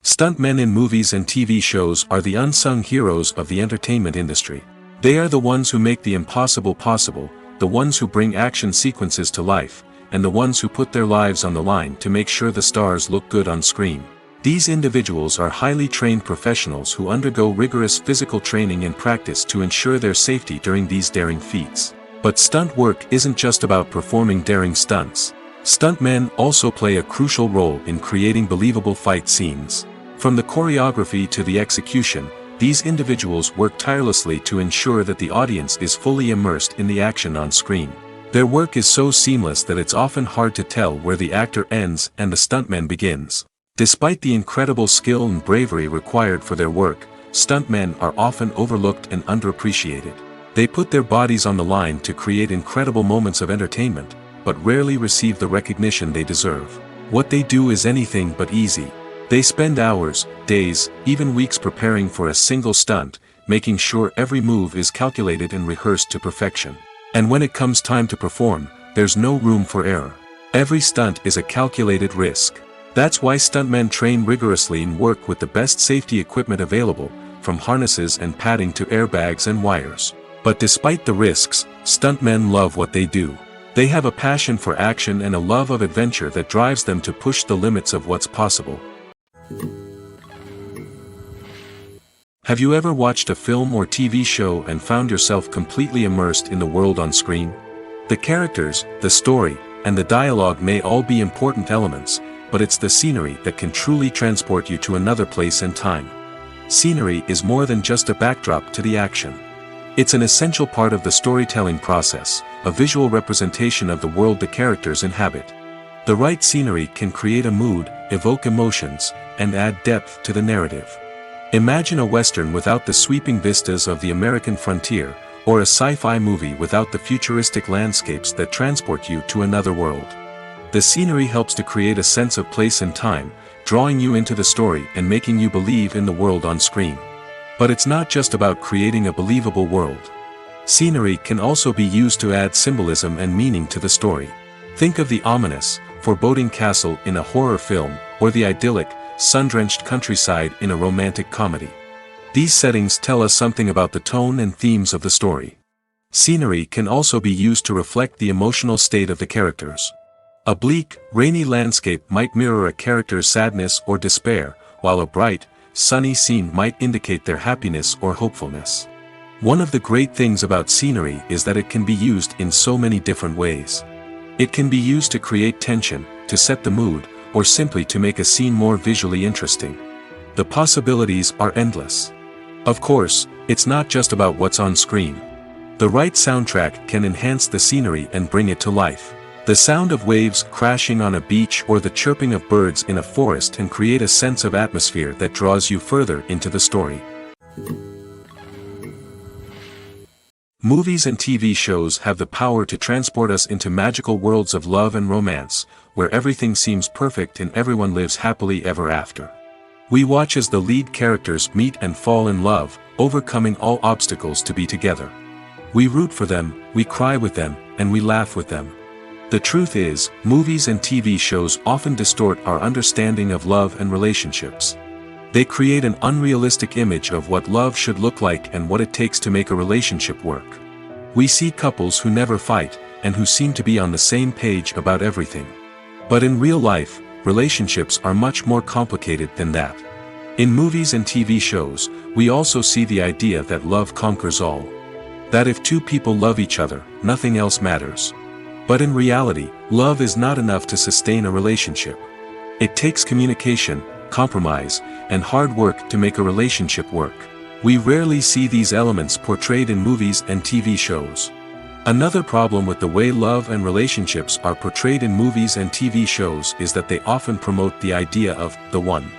Stuntmen in movies and TV shows are the unsung heroes of the entertainment industry. They are the ones who make the impossible possible, the ones who bring action sequences to life, and the ones who put their lives on the line to make sure the stars look good on screen. These individuals are highly trained professionals who undergo rigorous physical training and practice to ensure their safety during these daring feats. But stunt work isn't just about performing daring stunts. Stuntmen also play a crucial role in creating believable fight scenes. From the choreography to the execution, these individuals work tirelessly to ensure that the audience is fully immersed in the action on screen. Their work is so seamless that it's often hard to tell where the actor ends and the stuntman begins. Despite the incredible skill and bravery required for their work, stuntmen are often overlooked and underappreciated. They put their bodies on the line to create incredible moments of entertainment, but rarely receive the recognition they deserve. What they do is anything but easy. They spend hours, days, even weeks preparing for a single stunt, making sure every move is calculated and rehearsed to perfection. And when it comes time to perform, there's no room for error. Every stunt is a calculated risk. That's why stuntmen train rigorously and work with the best safety equipment available, from harnesses and padding to airbags and wires. But despite the risks, stuntmen love what they do. They have a passion for action and a love of adventure that drives them to push the limits of what's possible. Have you ever watched a film or TV show and found yourself completely immersed in the world on screen? The characters, the story, and the dialogue may all be important elements, but it's the scenery that can truly transport you to another place and time. Scenery is more than just a backdrop to the action. It's an essential part of the storytelling process, a visual representation of the world the characters inhabit. The right scenery can create a mood, evoke emotions, and add depth to the narrative. Imagine a Western without the sweeping vistas of the American frontier, or a sci-fi movie without the futuristic landscapes that transport you to another world. The scenery helps to create a sense of place and time, drawing you into the story and making you believe in the world on screen. But it's not just about creating a believable world. Scenery can also be used to add symbolism and meaning to the story. Think of the ominous, foreboding castle in a horror film, or the idyllic, sun-drenched countryside in a romantic comedy. These settings tell us something about the tone and themes of the story. Scenery can also be used to reflect the emotional state of the characters. A bleak, rainy landscape might mirror a character's sadness or despair, while a bright, sunny scene might indicate their happiness or hopefulness. One of the great things about scenery is that it can be used in so many different ways. It can be used to create tension, to set the mood, or simply to make a scene more visually interesting. The possibilities are endless. Of course, it's not just about what's on screen. The right soundtrack can enhance the scenery and bring it to life. The sound of waves crashing on a beach or the chirping of birds in a forest can create a sense of atmosphere that draws you further into the story. Movies and TV shows have the power to transport us into magical worlds of love and romance, where everything seems perfect and everyone lives happily ever after. We watch as the lead characters meet and fall in love, overcoming all obstacles to be together. We root for them, we cry with them, and we laugh with them. The truth is, movies and TV shows often distort our understanding of love and relationships. They create an unrealistic image of what love should look like and what it takes to make a relationship work. We see couples who never fight, and who seem to be on the same page about everything. But in real life, relationships are much more complicated than that. In movies and TV shows, we also see the idea that love conquers all. That if two people love each other, nothing else matters. But in reality, love is not enough to sustain a relationship. It takes communication, compromise, and hard work to make a relationship work. We rarely see these elements portrayed in movies and TV shows. Another problem with the way love and relationships are portrayed in movies and TV shows is that they often promote the idea of the one.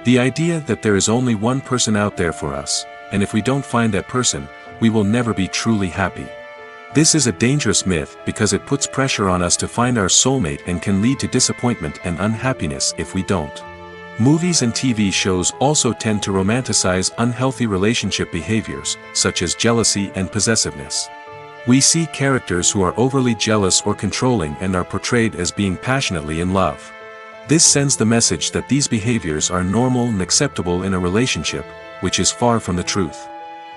The idea that there is only one person out there for us, and if we don't find that person, we will never be truly happy. This is a dangerous myth because it puts pressure on us to find our soulmate and can lead to disappointment and unhappiness if we don't. Movies and TV shows also tend to romanticize unhealthy relationship behaviors, such as jealousy and possessiveness. We see characters who are overly jealous or controlling and are portrayed as being passionately in love. This sends the message that these behaviors are normal and acceptable in a relationship, which is far from the truth.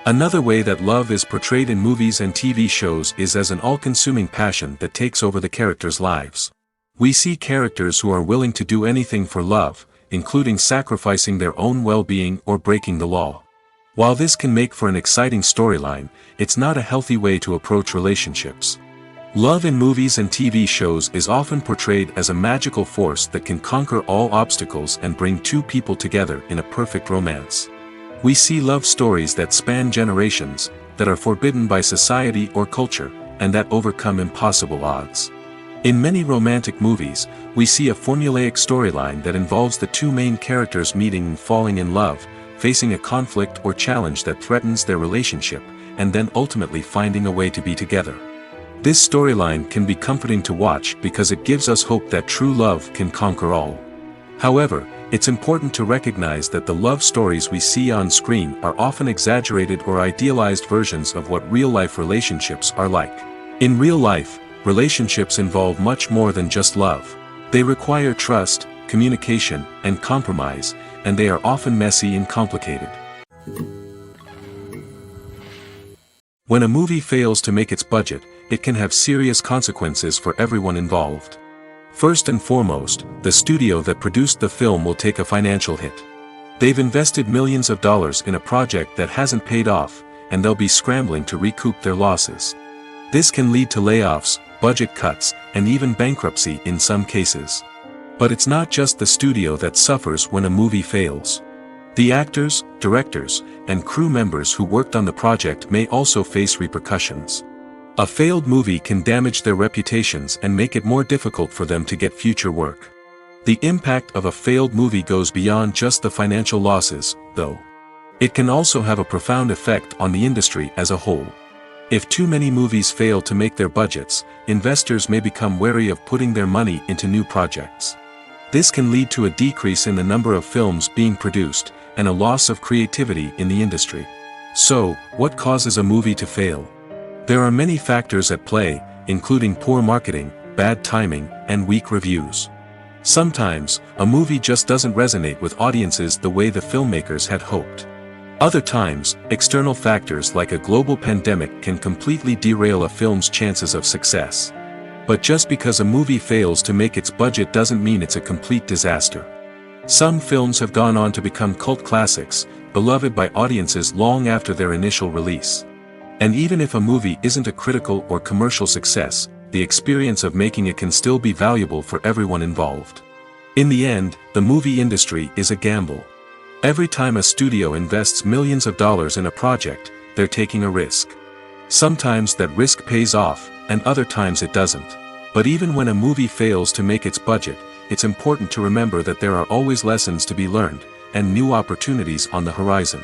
Another way that love is portrayed in movies and TV shows is as an all-consuming passion that takes over the characters' lives. We see characters who are willing to do anything for love, including sacrificing their own well-being or breaking the law. While this can make for an exciting storyline, it's not a healthy way to approach relationships. Love in movies and TV shows is often portrayed as a magical force that can conquer all obstacles and bring two people together in a perfect romance. We see love stories that span generations, that are forbidden by society or culture, and that overcome impossible odds. In many romantic movies, we see a formulaic storyline that involves the two main characters meeting and falling in love, facing a conflict or challenge that threatens their relationship, and then ultimately finding a way to be together. This storyline can be comforting to watch because it gives us hope that true love can conquer all. However, it's important to recognize that the love stories we see on screen are often exaggerated or idealized versions of what real-life relationships are like. In real life, relationships involve much more than just love. They require trust, communication, and compromise, and they are often messy and complicated. When a movie fails to make its budget, it can have serious consequences for everyone involved. First and foremost, the studio that produced the film will take a financial hit. They've invested millions of dollars in a project that hasn't paid off, and they'll be scrambling to recoup their losses. This can lead to layoffs, budget cuts, and even bankruptcy in some cases. But it's not just the studio that suffers when a movie fails. The actors, directors, and crew members who worked on the project may also face repercussions. A failed movie can damage their reputations and make it more difficult for them to get future work. The impact of a failed movie goes beyond just the financial losses, though. It can also have a profound effect on the industry as a whole. If too many movies fail to make their budgets, investors may become wary of putting their money into new projects. This can lead to a decrease in the number of films being produced, and a loss of creativity in the industry. So, what causes a movie to fail? There are many factors at play, including poor marketing, bad timing, and weak reviews. Sometimes, a movie just doesn't resonate with audiences the way the filmmakers had hoped. Other times, external factors like a global pandemic can completely derail a film's chances of success. But just because a movie fails to make its budget doesn't mean it's a complete disaster. Some films have gone on to become cult classics, beloved by audiences long after their initial release. And even if a movie isn't a critical or commercial success, the experience of making it can still be valuable for everyone involved. In the end, the movie industry is a gamble. Every time a studio invests millions of dollars in a project, they're taking a risk. Sometimes that risk pays off, and other times it doesn't. But even when a movie fails to make its budget, it's important to remember that there are always lessons to be learned, and new opportunities on the horizon.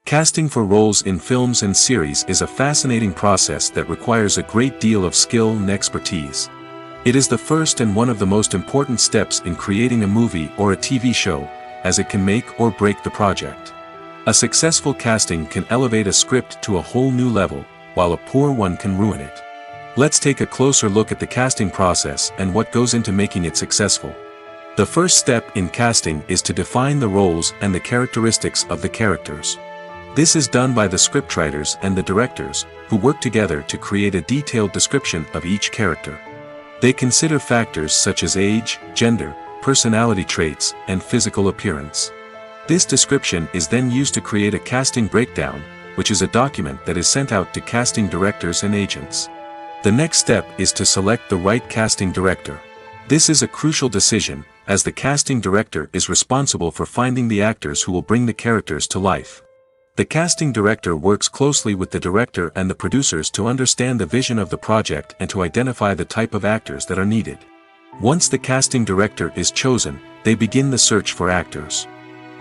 Casting for roles in films and series is a fascinating process that requires a great deal of skill and expertise. It is the first and one of the most important steps in creating a movie or a TV show, as it can make or break the project. A successful casting can elevate a script to a whole new level, while a poor one can ruin it. Let's take a closer look at the casting process and what goes into making it successful. The first step in casting is to define the roles and the characteristics of the characters. This is done by the scriptwriters and the directors, who work together to create a detailed description of each character. They consider factors such as age, gender, personality traits, and physical appearance. This description is then used to create a casting breakdown, which is a document that is sent out to casting directors and agents. The next step is to select the right casting director. This is a crucial decision, as the casting director is responsible for finding the actors who will bring the characters to life. The casting director works closely with the director and the producers to understand the vision of the project and to identify the type of actors that are needed. Once the casting director is chosen, they begin the search for actors.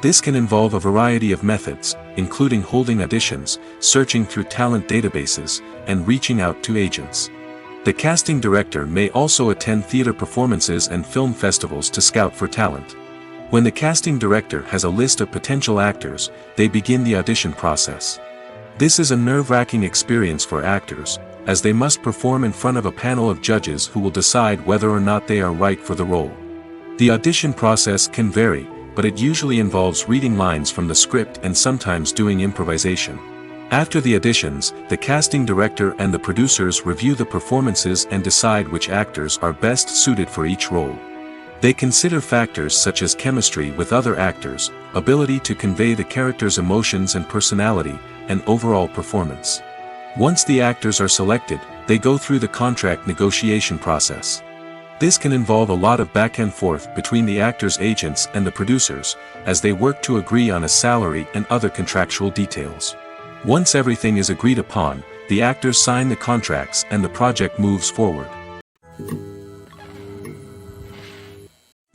This can involve a variety of methods, including holding auditions, searching through talent databases, and reaching out to agents. The casting director may also attend theater performances and film festivals to scout for talent. When the casting director has a list of potential actors, they begin the audition process. This is a nerve-wracking experience for actors, as they must perform in front of a panel of judges who will decide whether or not they are right for the role. The audition process can vary, but it usually involves reading lines from the script and sometimes doing improvisation. After the auditions, the casting director and the producers review the performances and decide which actors are best suited for each role. They consider factors such as chemistry with other actors, ability to convey the character's emotions and personality, and overall performance. Once the actors are selected, they go through the contract negotiation process. This can involve a lot of back and forth between the actors' agents and the producers, as they work to agree on a salary and other contractual details. Once everything is agreed upon, the actors sign the contracts and the project moves forward.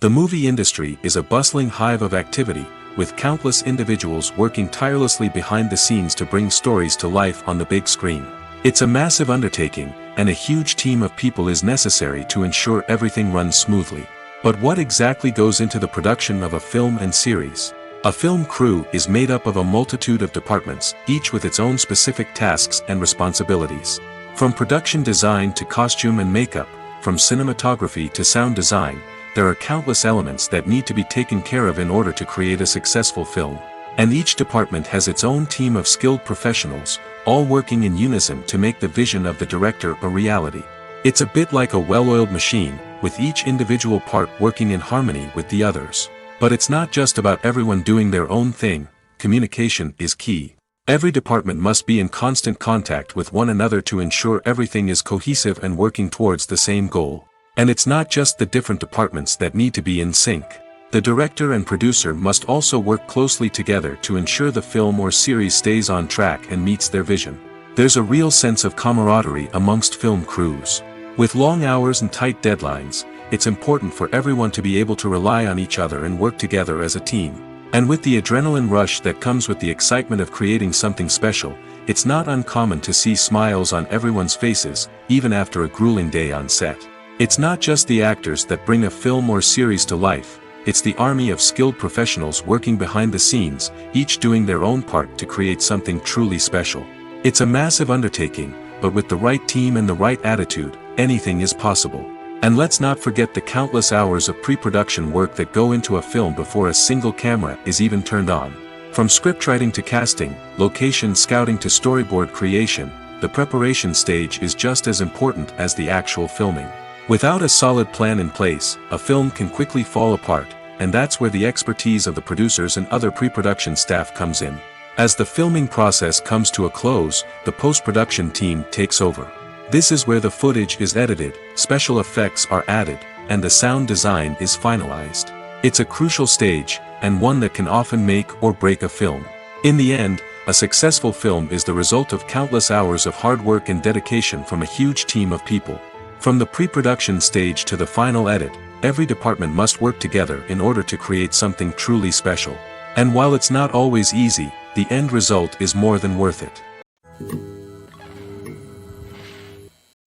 The movie industry is a bustling hive of activity, with countless individuals working tirelessly behind the scenes to bring stories to life on the big screen. It's a massive undertaking, and a huge team of people is necessary to ensure everything runs smoothly. But what exactly goes into the production of a film and series? A film crew is made up of a multitude of departments, each with its own specific tasks and responsibilities. From production design to costume and makeup, from cinematography to sound design, there are countless elements that need to be taken care of in order to create a successful film. And each department has its own team of skilled professionals, all working in unison to make the vision of the director a reality. It's a bit like a well-oiled machine, with each individual part working in harmony with the others. But it's not just about everyone doing their own thing. Communication is key. Every department must be in constant contact with one another to ensure everything is cohesive and working towards the same goal. And it's not just the different departments that need to be in sync. The director and producer must also work closely together to ensure the film or series stays on track and meets their vision. There's a real sense of camaraderie amongst film crews. With long hours and tight deadlines, it's important for everyone to be able to rely on each other and work together as a team. And with the adrenaline rush that comes with the excitement of creating something special, it's not uncommon to see smiles on everyone's faces, even after a grueling day on set. It's not just the actors that bring a film or series to life, it's the army of skilled professionals working behind the scenes, each doing their own part to create something truly special. It's a massive undertaking, but with the right team and the right attitude, anything is possible. And let's not forget the countless hours of pre-production work that go into a film before a single camera is even turned on. From scriptwriting to casting, location scouting to storyboard creation, the preparation stage is just as important as the actual filming. Without a solid plan in place, a film can quickly fall apart, and that's where the expertise of the producers and other pre-production staff comes in. As the filming process comes to a close, the post-production team takes over. This is where the footage is edited, special effects are added, and the sound design is finalized. It's a crucial stage, and one that can often make or break a film. In the end, a successful film is the result of countless hours of hard work and dedication from a huge team of people. From the pre-production stage to the final edit, every department must work together in order to create something truly special. And while it's not always easy, the end result is more than worth it.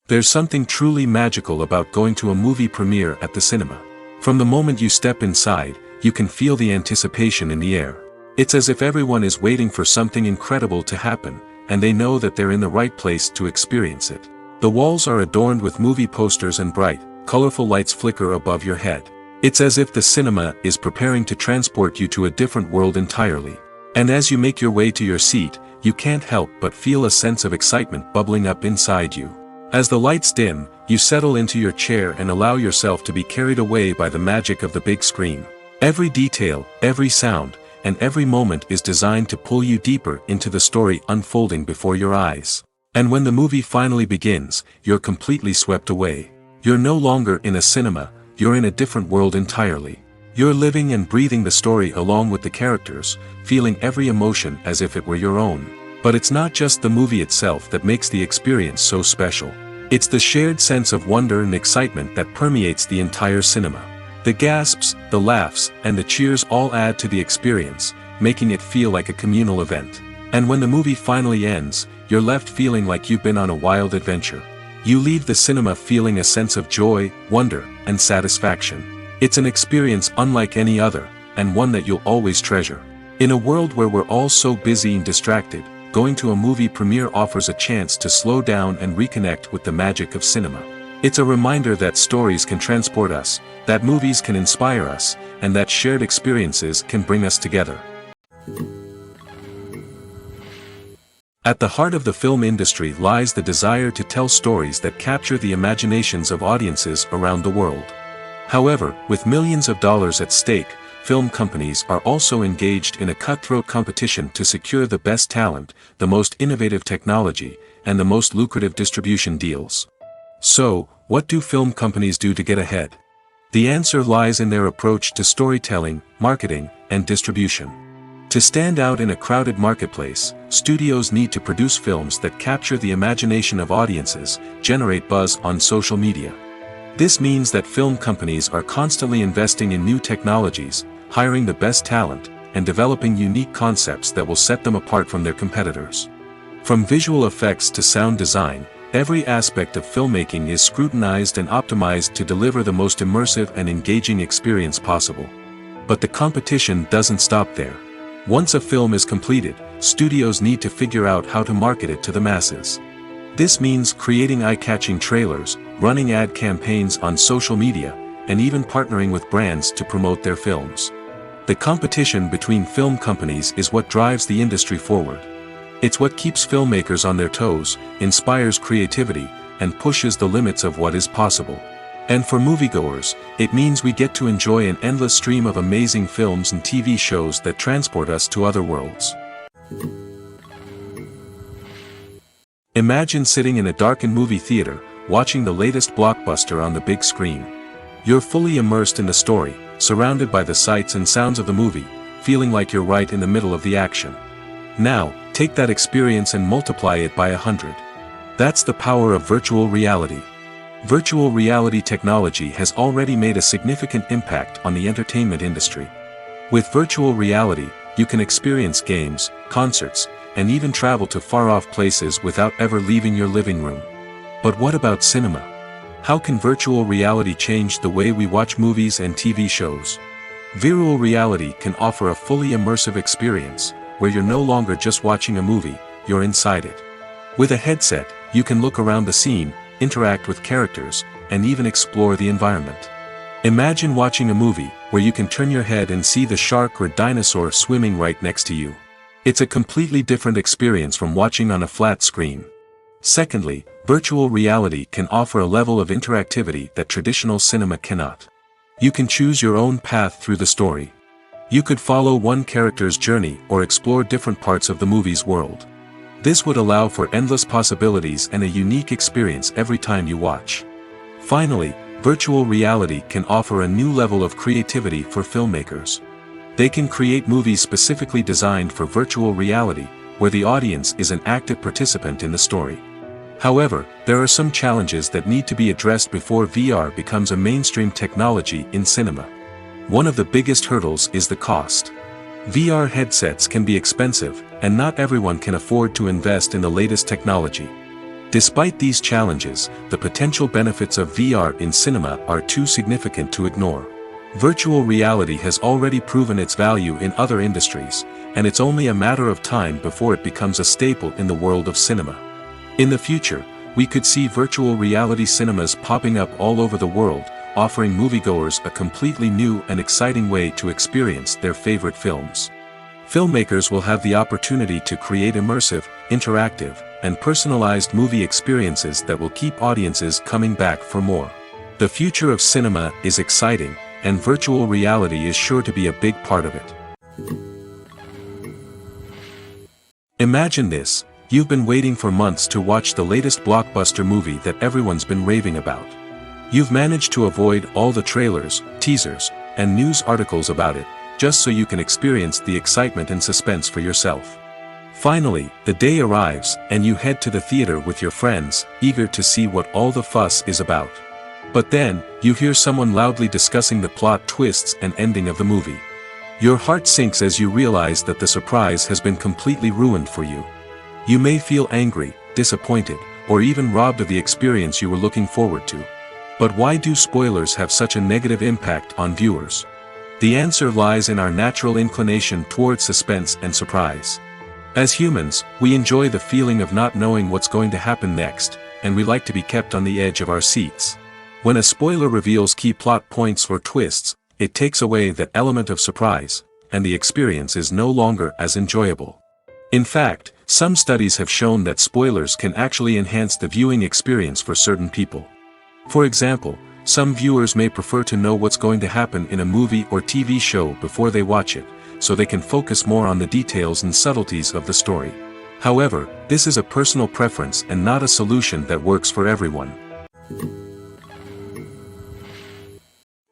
There's something truly magical about going to a movie premiere at the cinema. From the moment you step inside, you can feel the anticipation in the air. It's as if everyone is waiting for something incredible to happen, and they know that they're in the right place to experience it. The walls are adorned with movie posters and bright, colorful lights flicker above your head. It's as if the cinema is preparing to transport you to a different world entirely. And as you make your way to your seat, you can't help but feel a sense of excitement bubbling up inside you. As the lights dim, you settle into your chair and allow yourself to be carried away by the magic of the big screen. Every detail, every sound, and every moment is designed to pull you deeper into the story unfolding before your eyes. And when the movie finally begins, you're completely swept away. You're no longer in a cinema, you're in a different world entirely. You're living and breathing the story along with the characters, feeling every emotion as if it were your own. But it's not just the movie itself that makes the experience so special. It's the shared sense of wonder and excitement that permeates the entire cinema. The gasps, the laughs, and the cheers all add to the experience, making it feel like a communal event. And when the movie finally ends, you're left feeling like you've been on a wild adventure. You leave the cinema feeling a sense of joy, wonder, and satisfaction. It's an experience unlike any other, and one that you'll always treasure. In a world where we're all so busy and distracted, going to a movie premiere offers a chance to slow down and reconnect with the magic of cinema. It's a reminder that stories can transport us, that movies can inspire us, and that shared experiences can bring us together. At the heart of the film industry lies the desire to tell stories that capture the imaginations of audiences around the world. However, with millions of dollars at stake, film companies are also engaged in a cutthroat competition to secure the best talent, the most innovative technology, and the most lucrative distribution deals. So, what do film companies do to get ahead? The answer lies in their approach to storytelling, marketing, and distribution. To stand out in a crowded marketplace, studios need to produce films that capture the imagination of audiences, generate buzz on social media. This means that film companies are constantly investing in new technologies, hiring the best talent, and developing unique concepts that will set them apart from their competitors. From visual effects to sound design, every aspect of filmmaking is scrutinized and optimized to deliver the most immersive and engaging experience possible. But the competition doesn't stop there. Once a film is completed, studios need to figure out how to market it to the masses. This means creating eye-catching trailers, running ad campaigns on social media, and even partnering with brands to promote their films. The competition between film companies is what drives the industry forward. It's what keeps filmmakers on their toes, inspires creativity, and pushes the limits of what is possible. And for moviegoers, it means we get to enjoy an endless stream of amazing films and TV shows that transport us to other worlds. Imagine sitting in a darkened movie theater, watching the latest blockbuster on the big screen. You're fully immersed in the story, surrounded by the sights and sounds of the movie, feeling like you're right in the middle of the action. Now, take that experience and multiply it by 100. That's the power of virtual reality. Virtual reality technology has already made a significant impact on the entertainment industry. With virtual reality, you can experience games, concerts, and even travel to far-off places without ever leaving your living room. But what about cinema? How can virtual reality change the way we watch movies and TV shows? Virtual reality can offer a fully immersive experience, where you're no longer just watching a movie, you're inside it. With a headset, you can look around the scene, interact with characters, and even explore the environment. Imagine watching a movie where you can turn your head and see the shark or dinosaur swimming right next to you. It's a completely different experience from watching on a flat screen. Secondly, virtual reality can offer a level of interactivity that traditional cinema cannot. You can choose your own path through the story. You could follow one character's journey or explore different parts of the movie's world. This would allow for endless possibilities and a unique experience every time you watch. Finally, virtual reality can offer a new level of creativity for filmmakers. They can create movies specifically designed for virtual reality, where the audience is an active participant in the story. However, there are some challenges that need to be addressed before VR becomes a mainstream technology in cinema. One of the biggest hurdles is the cost. VR headsets can be expensive, and not everyone can afford to invest in the latest technology. Despite these challenges, the potential benefits of VR in cinema are too significant to ignore. Virtual reality has already proven its value in other industries, and it's only a matter of time before it becomes a staple in the world of cinema. In the future, we could see virtual reality cinemas popping up all over the world, offering moviegoers a completely new and exciting way to experience their favorite films. Filmmakers will have the opportunity to create immersive, interactive, and personalized movie experiences that will keep audiences coming back for more. The future of cinema is exciting, and virtual reality is sure to be a big part of it. Imagine this. You've been waiting for months to watch the latest blockbuster movie that everyone's been raving about. You've managed to avoid all the trailers, teasers, and news articles about it, just so you can experience the excitement and suspense for yourself. Finally, the day arrives, and you head to the theater with your friends, eager to see what all the fuss is about. But then, you hear someone loudly discussing the plot twists and ending of the movie. Your heart sinks as you realize that the surprise has been completely ruined for you. You may feel angry, disappointed, or even robbed of the experience you were looking forward to. But why do spoilers have such a negative impact on viewers? The answer lies in our natural inclination toward suspense and surprise. As humans, we enjoy the feeling of not knowing what's going to happen next, and we like to be kept on the edge of our seats. When a spoiler reveals key plot points or twists, it takes away that element of surprise, and the experience is no longer as enjoyable. In fact, some studies have shown that spoilers can actually enhance the viewing experience for certain people. For example, some viewers may prefer to know what's going to happen in a movie or TV show before they watch it, so they can focus more on the details and subtleties of the story. However, this is a personal preference and not a solution that works for everyone.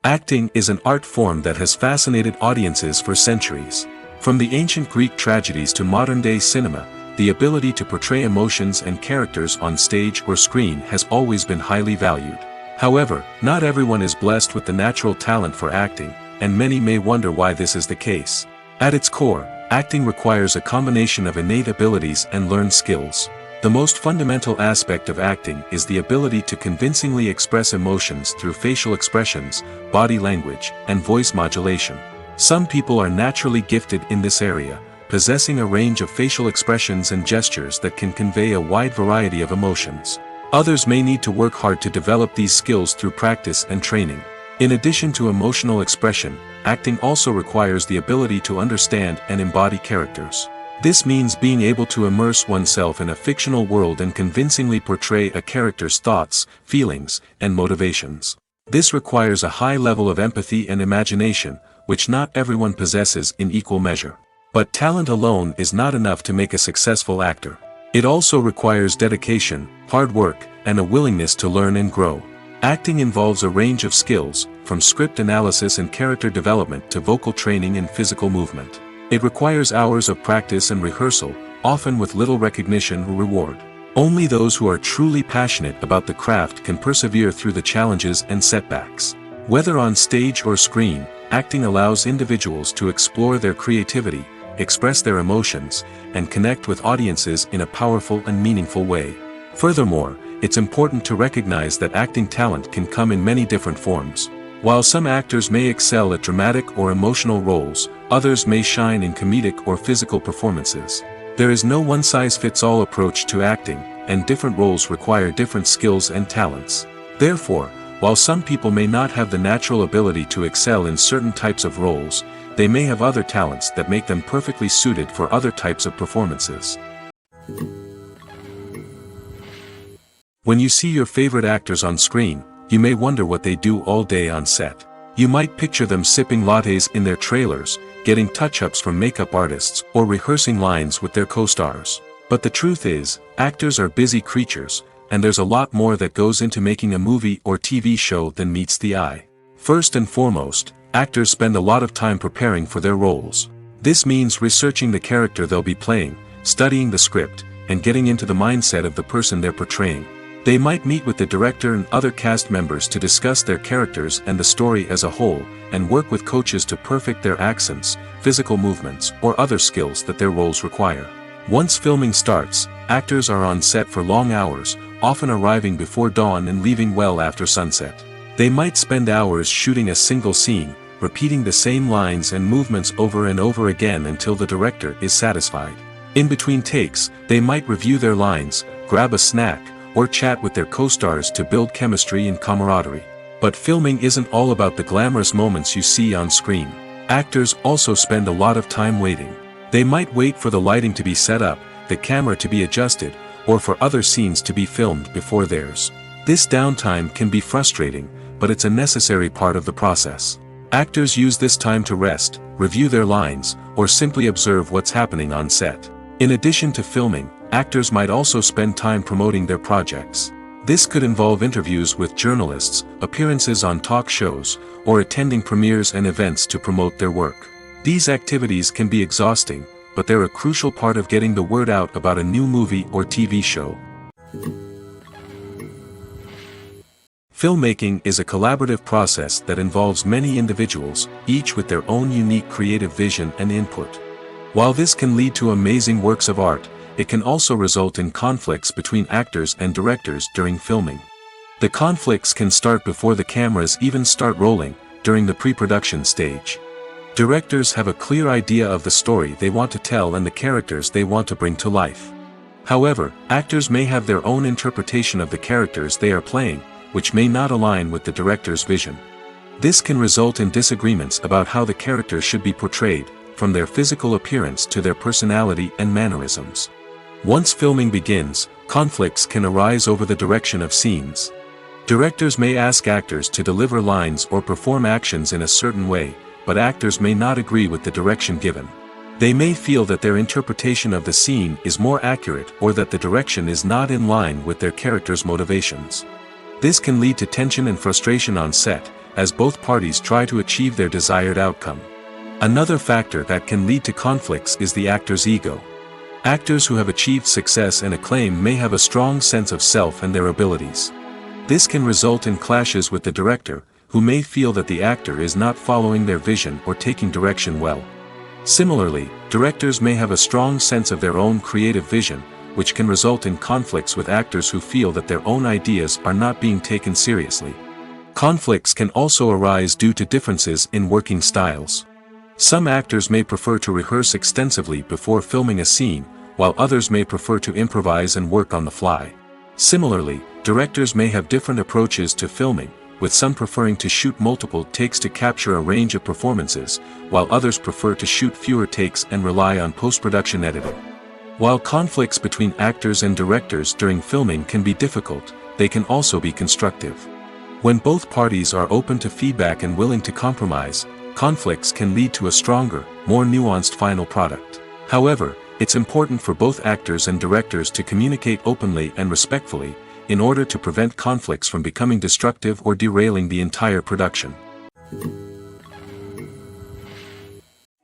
Acting is an art form that has fascinated audiences for centuries. From the ancient Greek tragedies to modern-day cinema, the ability to portray emotions and characters on stage or screen has always been highly valued. However, not everyone is blessed with the natural talent for acting, and many may wonder why this is the case. At its core, acting requires a combination of innate abilities and learned skills. The most fundamental aspect of acting is the ability to convincingly express emotions through facial expressions, body language, and voice modulation. Some people are naturally gifted in this area, possessing a range of facial expressions and gestures that can convey a wide variety of emotions. Others may need to work hard to develop these skills through practice and training. In addition to emotional expression, acting also requires the ability to understand and embody characters. This means being able to immerse oneself in a fictional world and convincingly portray a character's thoughts, feelings, and motivations. This requires a high level of empathy and imagination, which not everyone possesses in equal measure. But talent alone is not enough to make a successful actor. It also requires dedication, hard work, and a willingness to learn and grow. Acting involves a range of skills, from script analysis and character development to vocal training and physical movement. It requires hours of practice and rehearsal, often with little recognition or reward. Only those who are truly passionate about the craft can persevere through the challenges and setbacks. Whether on stage or screen, acting allows individuals to explore their creativity, express their emotions, and connect with audiences in a powerful and meaningful way. Furthermore, it's important to recognize that acting talent can come in many different forms. While some actors may excel at dramatic or emotional roles, others may shine in comedic or physical performances. There is no one-size-fits-all approach to acting, and different roles require different skills and talents. Therefore, While some people may not have the natural ability to excel in certain types of roles, they may have other talents that make them perfectly suited for other types of performances. When you see your favorite actors on screen, you may wonder what they do all day on set. You might picture them sipping lattes in their trailers, getting touch-ups from makeup artists, or rehearsing lines with their co-stars. But the truth is, actors are busy creatures, and there's a lot more that goes into making a movie or TV show than meets the eye. First and foremost, actors spend a lot of time preparing for their roles. This means researching the character they'll be playing, studying the script, and getting into the mindset of the person they're portraying. They might meet with the director and other cast members to discuss their characters and the story as a whole, and work with coaches to perfect their accents, physical movements, or other skills that their roles require. Once filming starts, actors are on set for long hours, often arriving before dawn and leaving well after sunset. They might spend hours shooting a single scene, repeating the same lines and movements over and over again until the director is satisfied. In between takes, they might review their lines, grab a snack, or chat with their co-stars to build chemistry and camaraderie. But filming isn't all about the glamorous moments you see on screen. Actors also spend a lot of time waiting. They might wait for the lighting to be set up, the camera to be adjusted, or for other scenes to be filmed before theirs. This downtime can be frustrating, but it's a necessary part of the process. Actors use this time to rest, review their lines, or simply observe what's happening on set. In addition to filming, actors might also spend time promoting their projects. This could involve interviews with journalists, appearances on talk shows, or attending premieres and events to promote their work. These activities can be exhausting, but they're a crucial part of getting the word out about a new movie or TV show. Filmmaking is a collaborative process that involves many individuals, each with their own unique creative vision and input. While this can lead to amazing works of art, it can also result in conflicts between actors and directors during filming. The conflicts can start before the cameras even start rolling, during the pre-production stage. Directors have a clear idea of the story they want to tell and the characters they want to bring to life. However, actors may have their own interpretation of the characters they are playing, which may not align with the director's vision. This can result in disagreements about how the characters should be portrayed, from their physical appearance to their personality and mannerisms. Once filming begins, conflicts can arise over the direction of scenes. Directors may ask actors to deliver lines or perform actions in a certain way, but actors may not agree with the direction given. They may feel that their interpretation of the scene is more accurate or that the direction is not in line with their character's motivations. This can lead to tension and frustration on set, as both parties try to achieve their desired outcome. Another factor that can lead to conflicts is the actor's ego. Actors who have achieved success and acclaim may have a strong sense of self and their abilities. This can result in clashes with the director, who may feel that the actor is not following their vision or taking direction well. Similarly, directors may have a strong sense of their own creative vision, which can result in conflicts with actors who feel that their own ideas are not being taken seriously. Conflicts can also arise due to differences in working styles. Some actors may prefer to rehearse extensively before filming a scene, while others may prefer to improvise and work on the fly. Similarly, directors may have different approaches to filming, with some preferring to shoot multiple takes to capture a range of performances, while others prefer to shoot fewer takes and rely on post-production editing. While conflicts between actors and directors during filming can be difficult, they can also be constructive. When both parties are open to feedback and willing to compromise, conflicts can lead to a stronger, more nuanced final product. However, it's important for both actors and directors to communicate openly and respectfully, in order to prevent conflicts from becoming destructive or derailing the entire production.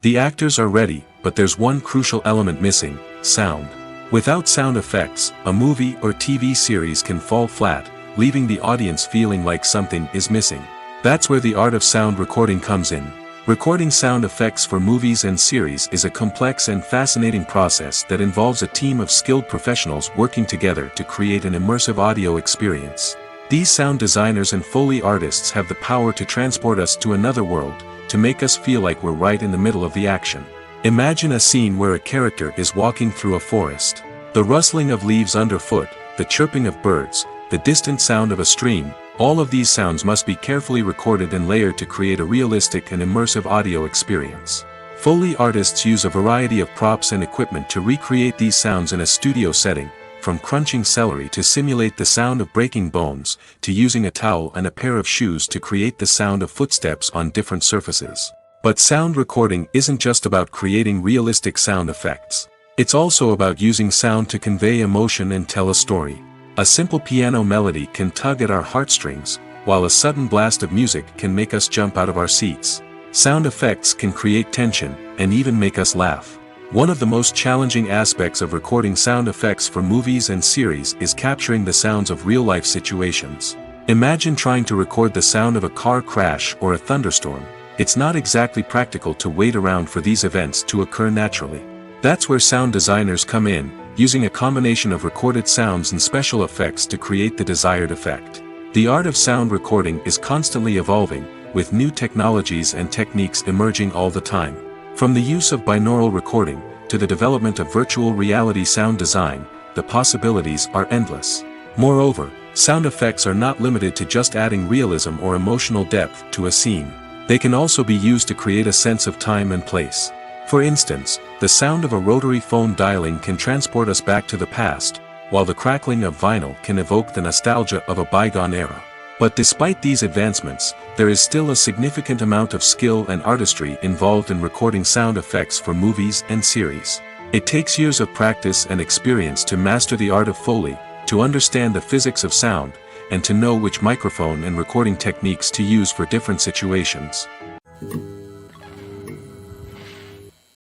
The actors are ready, but there's one crucial element missing: sound. Without sound effects, a movie or TV series can fall flat, leaving the audience feeling like something is missing. That's where the art of sound recording comes in. Recording sound effects for movies and series is a complex and fascinating process that involves a team of skilled professionals working together to create an immersive audio experience. These sound designers and Foley artists have the power to transport us to another world, to make us feel like we're right in the middle of the action. Imagine a scene where a character is walking through a forest. The rustling of leaves underfoot, the chirping of birds, the distant sound of a stream, All of these sounds must be carefully recorded and layered to create a realistic and immersive audio experience. Foley artists use a variety of props and equipment to recreate these sounds in a studio setting, from crunching celery to simulate the sound of breaking bones, to using a towel and a pair of shoes to create the sound of footsteps on different surfaces. But sound recording isn't just about creating realistic sound effects. It's also about using sound to convey emotion and tell a story. A simple piano melody can tug at our heartstrings, while a sudden blast of music can make us jump out of our seats. Sound effects can create tension, and even make us laugh. One of the most challenging aspects of recording sound effects for movies and series is capturing the sounds of real-life situations. Imagine trying to record the sound of a car crash or a thunderstorm. It's not exactly practical to wait around for these events to occur naturally. That's where sound designers come in, using a combination of recorded sounds and special effects to create the desired effect. The art of sound recording is constantly evolving, with new technologies and techniques emerging all the time. From the use of binaural recording, to the development of virtual reality sound design, the possibilities are endless. Moreover, sound effects are not limited to just adding realism or emotional depth to a scene. They can also be used to create a sense of time and place. For instance, the sound of a rotary phone dialing can transport us back to the past, while the crackling of vinyl can evoke the nostalgia of a bygone era. But despite these advancements, there is still a significant amount of skill and artistry involved in recording sound effects for movies and series. It takes years of practice and experience to master the art of Foley, to understand the physics of sound, and to know which microphone and recording techniques to use for different situations.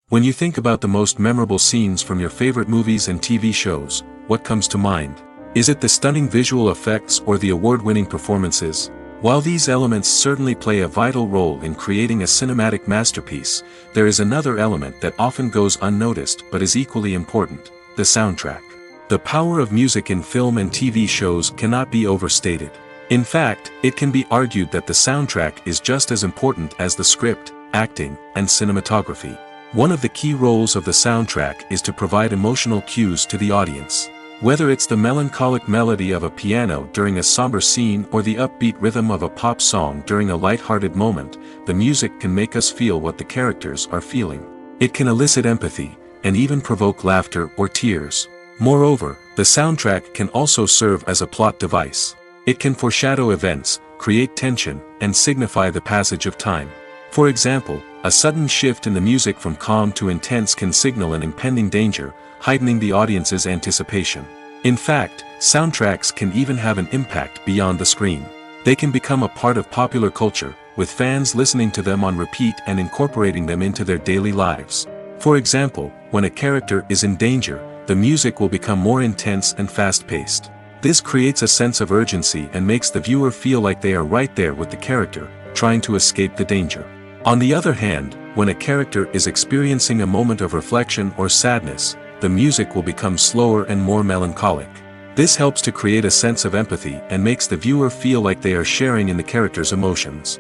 When you think about the most memorable scenes from your favorite movies and TV shows, what comes to mind? Is it the stunning visual effects or the award-winning performances? While these elements certainly play a vital role in creating a cinematic masterpiece, there is another element that often goes unnoticed but is equally important: the soundtrack. The power of music in film and TV shows cannot be overstated. In fact, it can be argued that the soundtrack is just as important as the script, acting, and cinematography. One of the key roles of the soundtrack is to provide emotional cues to the audience. Whether it's the melancholic melody of a piano during a somber scene or the upbeat rhythm of a pop song during a light-hearted moment, the music can make us feel what the characters are feeling. It can elicit empathy, and even provoke laughter or tears. Moreover, the soundtrack can also serve as a plot device. It can foreshadow events, create tension, and signify the passage of time. For example, a sudden shift in the music from calm to intense can signal an impending danger, heightening the audience's anticipation. In fact, soundtracks can even have an impact beyond the screen. They can become a part of popular culture, with fans listening to them on repeat and incorporating them into their daily lives. For example, when a character is in danger, the music will become more intense and fast-paced. This creates a sense of urgency and makes the viewer feel like they are right there with the character, trying to escape the danger. On the other hand, when a character is experiencing a moment of reflection or sadness, the music will become slower and more melancholic. This helps to create a sense of empathy and makes the viewer feel like they are sharing in the character's emotions.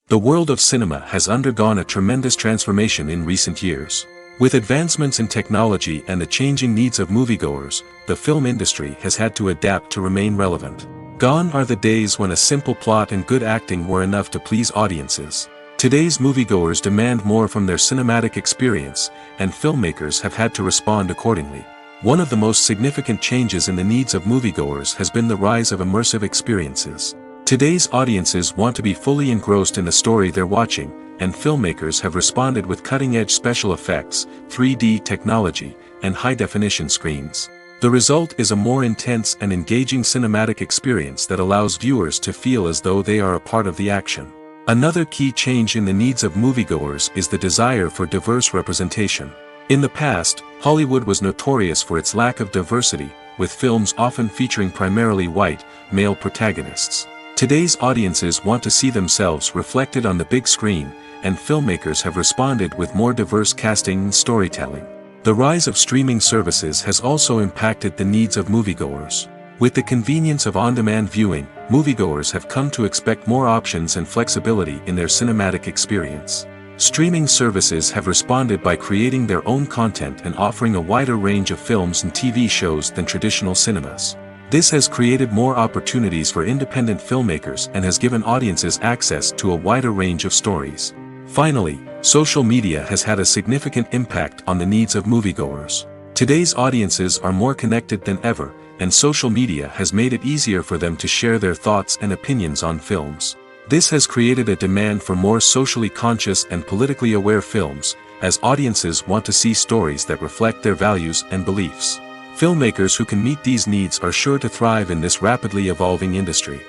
The world of cinema has undergone a tremendous transformation in recent years. With advancements in technology and the changing needs of moviegoers, the film industry has had to adapt to remain relevant. Gone are the days when a simple plot and good acting were enough to please audiences. Today's moviegoers demand more from their cinematic experience, and filmmakers have had to respond accordingly. One of the most significant changes in the needs of moviegoers has been the rise of immersive experiences. Today's audiences want to be fully engrossed in the story they're watching, and filmmakers have responded with cutting-edge special effects, 3D technology, and high-definition screens. The result is a more intense and engaging cinematic experience that allows viewers to feel as though they are a part of the action. Another key change in the needs of moviegoers is the desire for diverse representation. In the past, Hollywood was notorious for its lack of diversity, with films often featuring primarily white, male protagonists. Today's audiences want to see themselves reflected on the big screen, and filmmakers have responded with more diverse casting and storytelling. The rise of streaming services has also impacted the needs of moviegoers. With the convenience of on-demand viewing, moviegoers have come to expect more options and flexibility in their cinematic experience. Streaming services have responded by creating their own content and offering a wider range of films and TV shows than traditional cinemas. This has created more opportunities for independent filmmakers and has given audiences access to a wider range of stories. Finally, social media has had a significant impact on the needs of moviegoers. Today's audiences are more connected than ever, and social media has made it easier for them to share their thoughts and opinions on films. This has created a demand for more socially conscious and politically aware films, as audiences want to see stories that reflect their values and beliefs. Filmmakers who can meet these needs are sure to thrive in this rapidly evolving industry.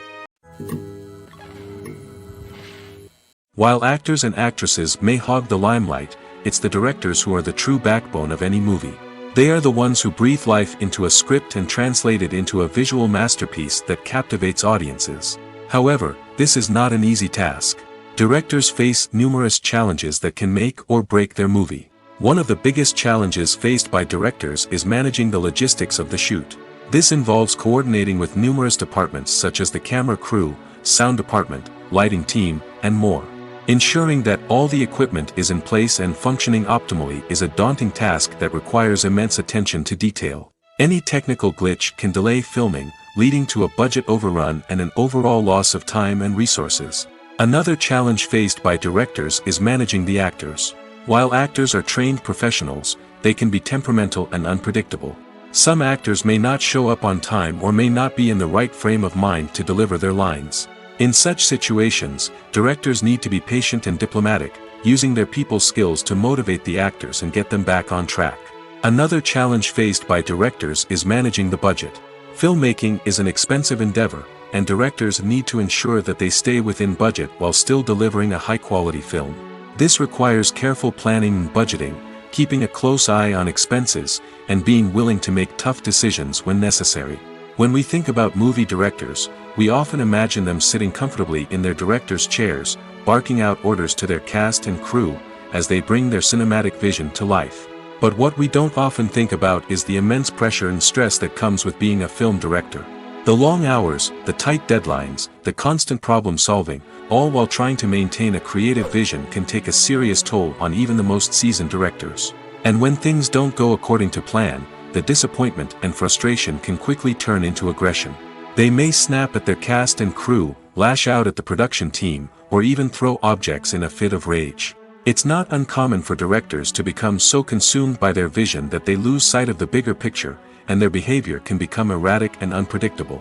While actors and actresses may hog the limelight, it's the directors who are the true backbone of any movie. They are the ones who breathe life into a script and translate it into a visual masterpiece that captivates audiences. However, this is not an easy task. Directors face numerous challenges that can make or break their movie. One of the biggest challenges faced by directors is managing the logistics of the shoot. This involves coordinating with numerous departments such as the camera crew, sound department, lighting team, and more. Ensuring that all the equipment is in place and functioning optimally is a daunting task that requires immense attention to detail. Any technical glitch can delay filming, leading to a budget overrun and an overall loss of time and resources. Another challenge faced by directors is managing the actors. While actors are trained professionals, they can be temperamental and unpredictable. Some actors may not show up on time or may not be in the right frame of mind to deliver their lines. In such situations, directors need to be patient and diplomatic, using their people skills to motivate the actors and get them back on track. Another challenge faced by directors is managing the budget. Filmmaking is an expensive endeavor, and directors need to ensure that they stay within budget while still delivering a high-quality film. This requires careful planning and budgeting, keeping a close eye on expenses, and being willing to make tough decisions when necessary. When we think about movie directors, we often imagine them sitting comfortably in their director's chairs, barking out orders to their cast and crew, as they bring their cinematic vision to life. But what we don't often think about is the immense pressure and stress that comes with being a film director. The long hours, the tight deadlines, the constant problem solving, all while trying to maintain a creative vision can take a serious toll on even the most seasoned directors. And when things don't go according to plan, the disappointment and frustration can quickly turn into aggression. They may snap at their cast and crew, lash out at the production team, or even throw objects in a fit of rage. It's not uncommon for directors to become so consumed by their vision that they lose sight of the bigger picture, and their behavior can become erratic and unpredictable.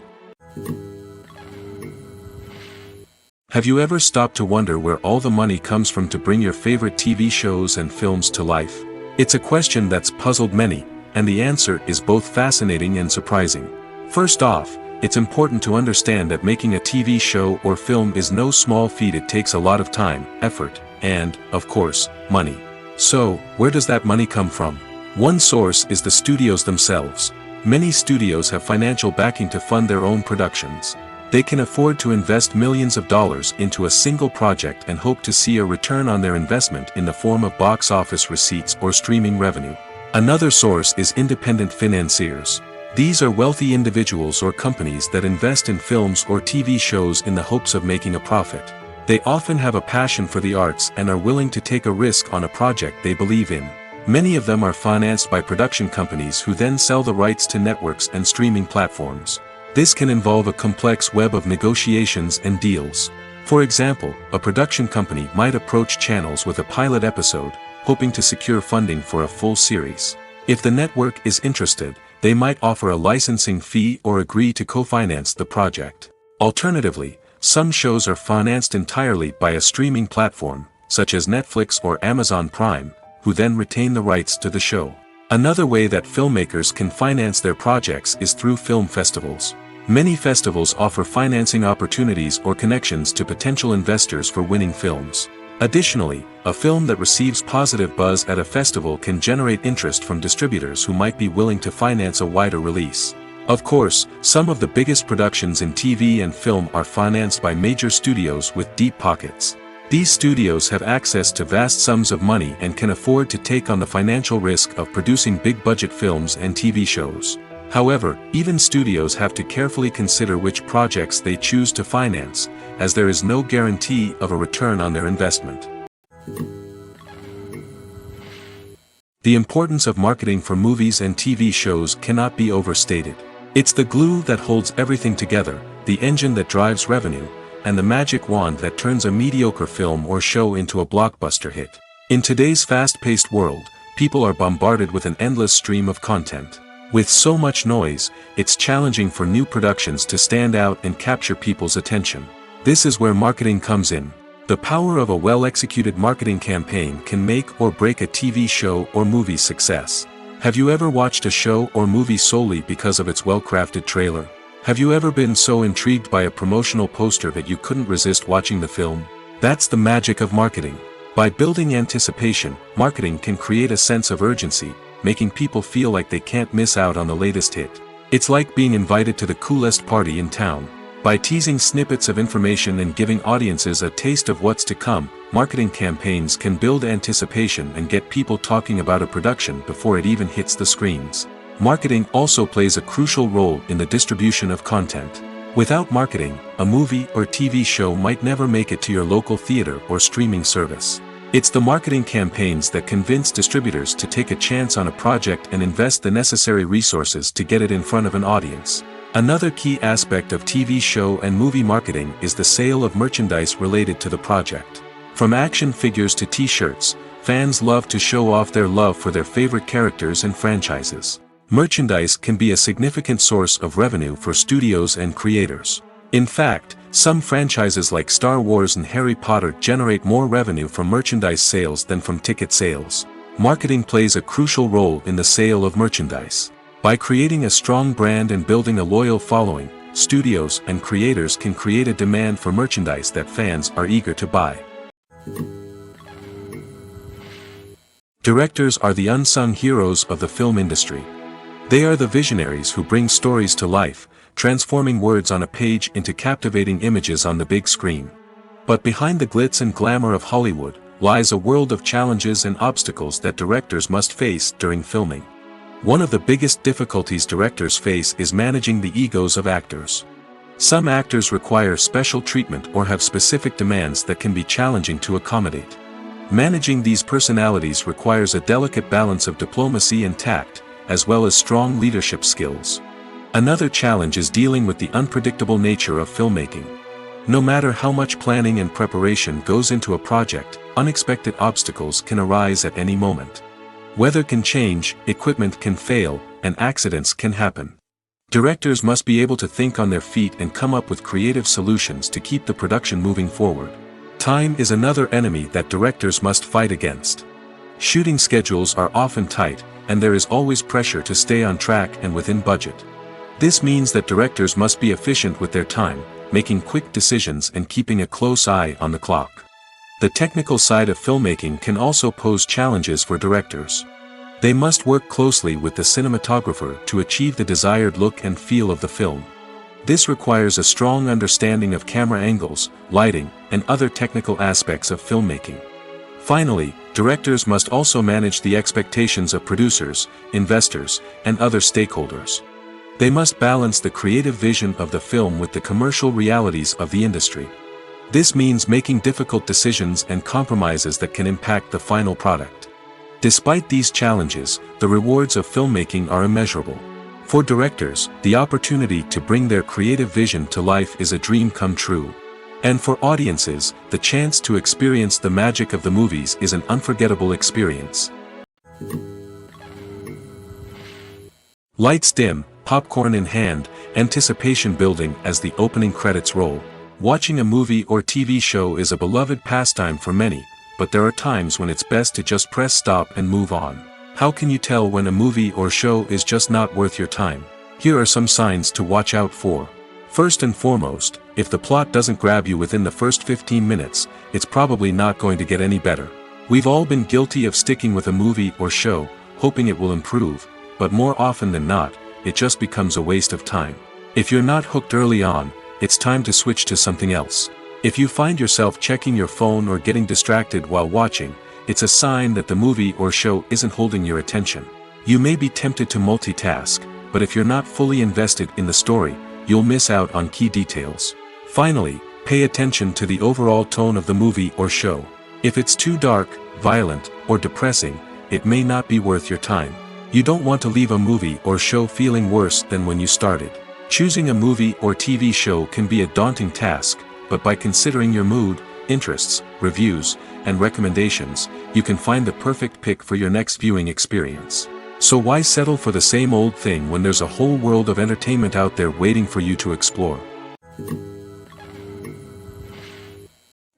Have you ever stopped to wonder where all the money comes from to bring your favorite TV shows and films to life? It's a question that's puzzled many, and the answer is both fascinating and surprising. First off, it's important to understand that making a TV show or film is no small feat. It takes a lot of time, effort, and, of course, money. So, where does that money come from? One source is the studios themselves. Many studios have financial backing to fund their own productions. They can afford to invest millions of dollars into a single project and hope to see a return on their investment in the form of box office receipts or streaming revenue. Another source is independent financiers. These are wealthy individuals or companies that invest in films or TV shows in the hopes of making a profit. They often have a passion for the arts and are willing to take a risk on a project they believe in. Many of them are financed by production companies who then sell the rights to networks and streaming platforms. This can involve a complex web of negotiations and deals. For example, a production company might approach channels with a pilot episode, hoping to secure funding for a full series. If the network is interested, they might offer a licensing fee or agree to co-finance the project. Alternatively, some shows are financed entirely by a streaming platform, such as Netflix or Amazon Prime, who then retain the rights to the show. Another way that filmmakers can finance their projects is through film festivals. Many festivals offer financing opportunities or connections to potential investors for winning films. Additionally, a film that receives positive buzz at a festival can generate interest from distributors who might be willing to finance a wider release. Of course, some of the biggest productions in TV and film are financed by major studios with deep pockets. These studios have access to vast sums of money and can afford to take on the financial risk of producing big-budget films and TV shows. However, even studios have to carefully consider which projects they choose to finance, as there is no guarantee of a return on their investment. The importance of marketing for movies and TV shows cannot be overstated. It's the glue that holds everything together, the engine that drives revenue, and the magic wand that turns a mediocre film or show into a blockbuster hit. In today's fast-paced world, people are bombarded with an endless stream of content. With so much noise, it's challenging for new productions to stand out and capture people's attention. This is where marketing comes in. The power of a well-executed marketing campaign can make or break a TV show or movie's success. Have you ever watched a show or movie solely because of its well-crafted trailer? Have you ever been so intrigued by a promotional poster that you couldn't resist watching the film? That's the magic of marketing. By building anticipation, marketing can create a sense of urgency, making people feel like they can't miss out on the latest hit. It's like being invited to the coolest party in town. By teasing snippets of information and giving audiences a taste of what's to come, marketing campaigns can build anticipation and get people talking about a production before it even hits the screens. Marketing also plays a crucial role in the distribution of content. Without marketing, a movie or TV show might never make it to your local theater or streaming service. It's the marketing campaigns that convince distributors to take a chance on a project and invest the necessary resources to get it in front of an audience. Another key aspect of TV show and movie marketing is the sale of merchandise related to the project. From action figures to t-shirts, fans love to show off their love for their favorite characters and franchises. Merchandise can be a significant source of revenue for studios and creators. In fact, some franchises like Star Wars and Harry Potter generate more revenue from merchandise sales than from ticket sales. Marketing plays a crucial role in the sale of merchandise. By creating a strong brand and building a loyal following, studios and creators can create a demand for merchandise that fans are eager to buy. Directors are the unsung heroes of the film industry. They are the visionaries who bring stories to life, transforming words on a page into captivating images on the big screen. But behind the glitz and glamour of Hollywood, lies a world of challenges and obstacles that directors must face during filming. One of the biggest difficulties directors face is managing the egos of actors. Some actors require special treatment or have specific demands that can be challenging to accommodate. Managing these personalities requires a delicate balance of diplomacy and tact, as well as strong leadership skills. Another challenge is dealing with the unpredictable nature of filmmaking. No matter how much planning and preparation goes into a project, unexpected obstacles can arise at any moment. Weather can change, equipment can fail, and accidents can happen. Directors must be able to think on their feet and come up with creative solutions to keep the production moving forward. Time is another enemy that directors must fight against. Shooting schedules are often tight, and there is always pressure to stay on track and within budget. This means that directors must be efficient with their time, making quick decisions and keeping a close eye on the clock. The technical side of filmmaking can also pose challenges for directors. They must work closely with the cinematographer to achieve the desired look and feel of the film. This requires a strong understanding of camera angles, lighting, and other technical aspects of filmmaking. Finally, directors must also manage the expectations of producers, investors, and other stakeholders. They must balance the creative vision of the film with the commercial realities of the industry. This means making difficult decisions and compromises that can impact the final product. Despite these challenges, the rewards of filmmaking are immeasurable. For directors, the opportunity to bring their creative vision to life is a dream come true. And for audiences, the chance to experience the magic of the movies is an unforgettable experience. Lights dim, popcorn in hand, anticipation building as the opening credits roll. Watching a movie or TV show is a beloved pastime for many, but there are times when it's best to just press stop and move on. How can you tell when a movie or show is just not worth your time? Here are some signs to watch out for. First and foremost, if the plot doesn't grab you within the first 15 minutes, it's probably not going to get any better. We've all been guilty of sticking with a movie or show, hoping it will improve, but more often than not, it just becomes a waste of time. If you're not hooked early on, it's time to switch to something else. If you find yourself checking your phone or getting distracted while watching, it's a sign that the movie or show isn't holding your attention. You may be tempted to multitask, but if you're not fully invested in the story, you'll miss out on key details. Finally, pay attention to the overall tone of the movie or show. If it's too dark, violent, or depressing, it may not be worth your time. You don't want to leave a movie or show feeling worse than when you started. Choosing a movie or TV show can be a daunting task, but by considering your mood, interests, reviews, and recommendations, you can find the perfect pick for your next viewing experience. So why settle for the same old thing when there's a whole world of entertainment out there waiting for you to explore?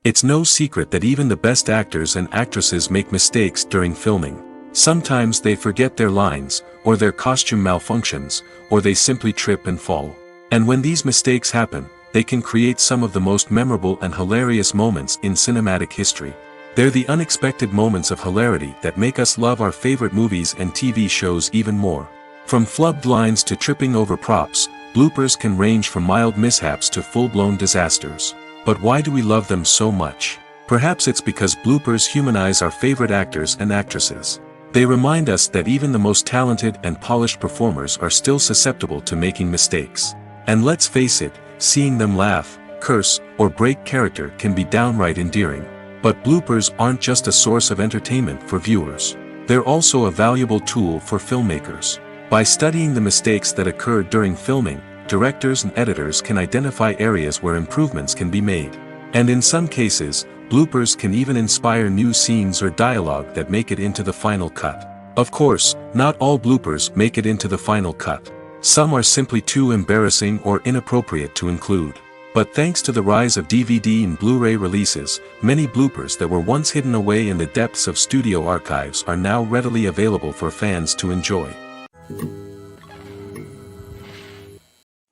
It's no secret that even the best actors and actresses make mistakes during filming. Sometimes they forget their lines, or their costume malfunctions, or they simply trip and fall. And when these mistakes happen, they can create some of the most memorable and hilarious moments in cinematic history. They're the unexpected moments of hilarity that make us love our favorite movies and TV shows even more. From flubbed lines to tripping over props, bloopers can range from mild mishaps to full-blown disasters. But why do we love them so much? Perhaps it's because bloopers humanize our favorite actors and actresses. They remind us that even the most talented and polished performers are still susceptible to making mistakes. And let's face it, seeing them laugh, curse, or break character can be downright endearing. But bloopers aren't just a source of entertainment for viewers. They're also a valuable tool for filmmakers. By studying the mistakes that occurred during filming, directors and editors can identify areas where improvements can be made. And in some cases, bloopers can even inspire new scenes or dialogue that make it into the final cut. Of course, not all bloopers make it into the final cut. Some are simply too embarrassing or inappropriate to include. But thanks to the rise of DVD and Blu-ray releases, many bloopers that were once hidden away in the depths of studio archives are now readily available for fans to enjoy.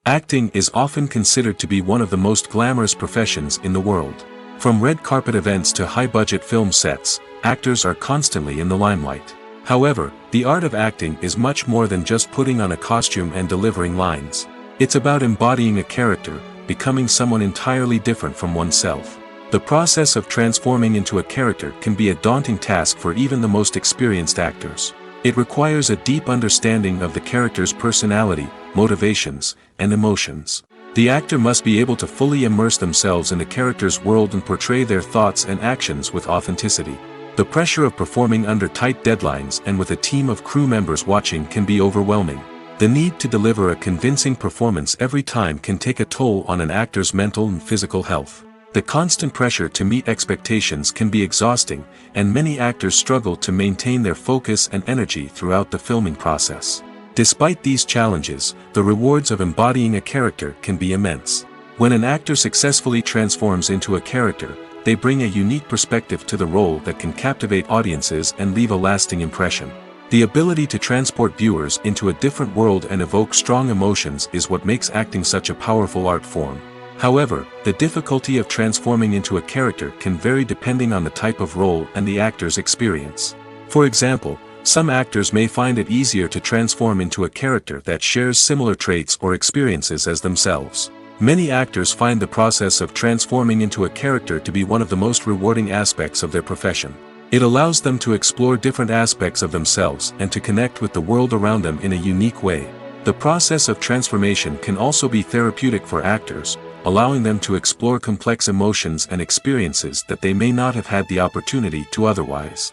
Acting is often considered to be one of the most glamorous professions in the world. From red carpet events to high-budget film sets, actors are constantly in the limelight. However, the art of acting is much more than just putting on a costume and delivering lines. It's about embodying a character, becoming someone entirely different from oneself. The process of transforming into a character can be a daunting task for even the most experienced actors. It requires a deep understanding of the character's personality, motivations, and emotions. The actor must be able to fully immerse themselves in the character's world and portray their thoughts and actions with authenticity. The pressure of performing under tight deadlines and with a team of crew members watching can be overwhelming. The need to deliver a convincing performance every time can take a toll on an actor's mental and physical health. The constant pressure to meet expectations can be exhausting, and many actors struggle to maintain their focus and energy throughout the filming process. Despite these challenges, the rewards of embodying a character can be immense. When an actor successfully transforms into a character, they bring a unique perspective to the role that can captivate audiences and leave a lasting impression. The ability to transport viewers into a different world and evoke strong emotions is what makes acting such a powerful art form. However, the difficulty of transforming into a character can vary depending on the type of role and the actor's experience. For example, some actors may find it easier to transform into a character that shares similar traits or experiences as themselves. Many actors find the process of transforming into a character to be one of the most rewarding aspects of their profession. It allows them to explore different aspects of themselves and to connect with the world around them in a unique way. The process of transformation can also be therapeutic for actors, allowing them to explore complex emotions and experiences that they may not have had the opportunity to otherwise.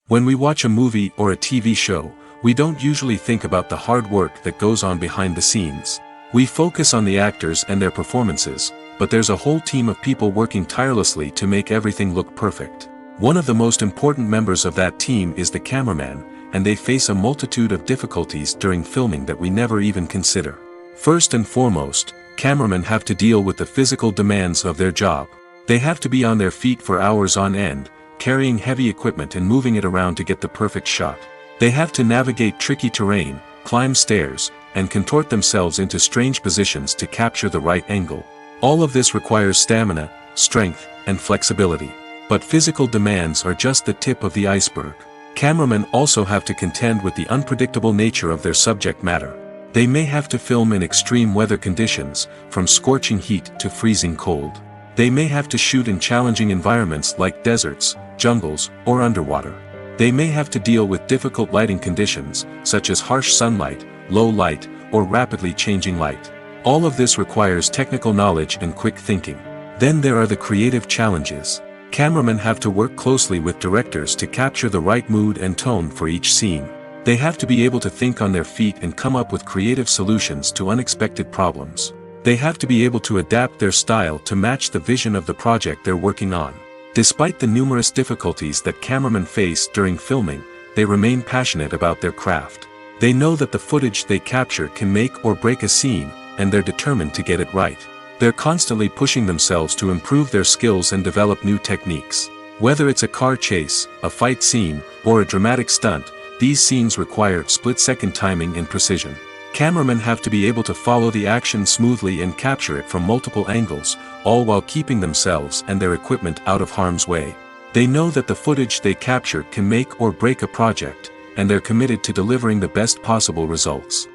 When we watch a movie or a TV show, we don't usually think about the hard work that goes on behind the scenes. We focus on the actors and their performances, but there's a whole team of people working tirelessly to make everything look perfect. One of the most important members of that team is the cameraman, and they face a multitude of difficulties during filming that we never even consider. First and foremost, cameramen have to deal with the physical demands of their job. They have to be on their feet for hours on end, carrying heavy equipment and moving it around to get the perfect shot. They have to navigate tricky terrain, climb stairs, and contort themselves into strange positions to capture the right angle. All of this requires stamina, strength, and flexibility. But physical demands are just the tip of the iceberg. Cameramen also have to contend with the unpredictable nature of their subject matter. They may have to film in extreme weather conditions, from scorching heat to freezing cold. They may have to shoot in challenging environments like deserts, jungles, or underwater. They may have to deal with difficult lighting conditions, such as harsh sunlight, low light, or rapidly changing light. All of this requires technical knowledge and quick thinking. Then there are the creative challenges. Cameramen have to work closely with directors to capture the right mood and tone for each scene. They have to be able to think on their feet and come up with creative solutions to unexpected problems. They have to be able to adapt their style to match the vision of the project they're working on. Despite the numerous difficulties that cameramen face during filming, they remain passionate about their craft. They know that the footage they capture can make or break a scene, and they're determined to get it right. They're constantly pushing themselves to improve their skills and develop new techniques. Whether it's a car chase, a fight scene, or a dramatic stunt, these scenes require split-second timing and precision. Cameramen have to be able to follow the action smoothly and capture it from multiple angles, all while keeping themselves and their equipment out of harm's way. They know that the footage they capture can make or break a project, and they're committed to delivering the best possible results.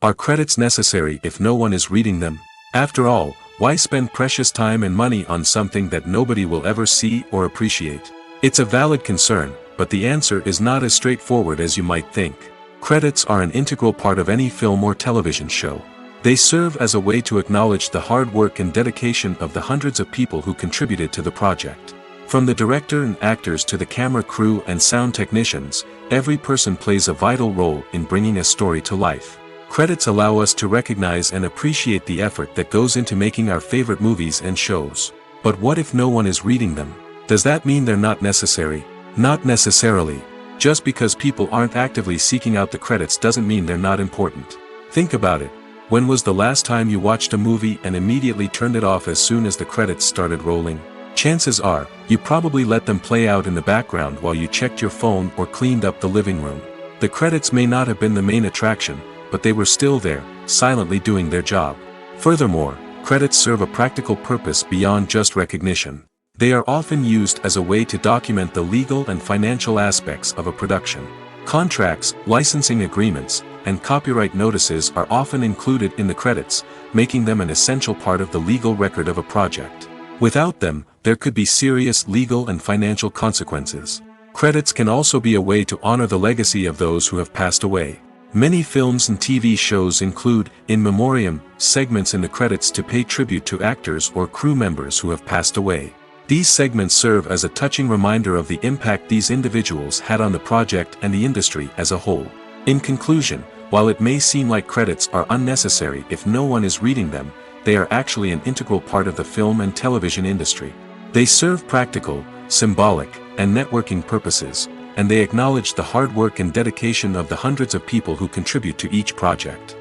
Are credits necessary if no one is reading them? After all, why spend precious time and money on something that nobody will ever see or appreciate? It's a valid concern, but the answer is not as straightforward as you might think. Credits are an integral part of any film or television show. They serve as a way to acknowledge the hard work and dedication of the hundreds of people who contributed to the project. From the director and actors to the camera crew and sound technicians, every person plays a vital role in bringing a story to life. Credits allow us to recognize and appreciate the effort that goes into making our favorite movies and shows. But what if no one is reading them? Does that mean they're not necessary? Not necessarily. Just because people aren't actively seeking out the credits doesn't mean they're not important. Think about it. When was the last time you watched a movie and immediately turned it off as soon as the credits started rolling? Chances are, you probably let them play out in the background while you checked your phone or cleaned up the living room. The credits may not have been the main attraction, but they were still there, silently doing their job. Furthermore, credits serve a practical purpose beyond just recognition. They are often used as a way to document the legal and financial aspects of a production. Contracts, licensing agreements, and copyright notices are often included in the credits, making them an essential part of the legal record of a project. Without them, there could be serious legal and financial consequences. Credits can also be a way to honor the legacy of those who have passed away. Many films and TV shows include, in memoriam, segments in the credits to pay tribute to actors or crew members who have passed away. These segments serve as a touching reminder of the impact these individuals had on the project and the industry as a whole. In conclusion, while it may seem like credits are unnecessary if no one is reading them, they are actually an integral part of the film and television industry. They serve practical, symbolic, and networking purposes, and they acknowledge the hard work and dedication of the hundreds of people who contribute to each project.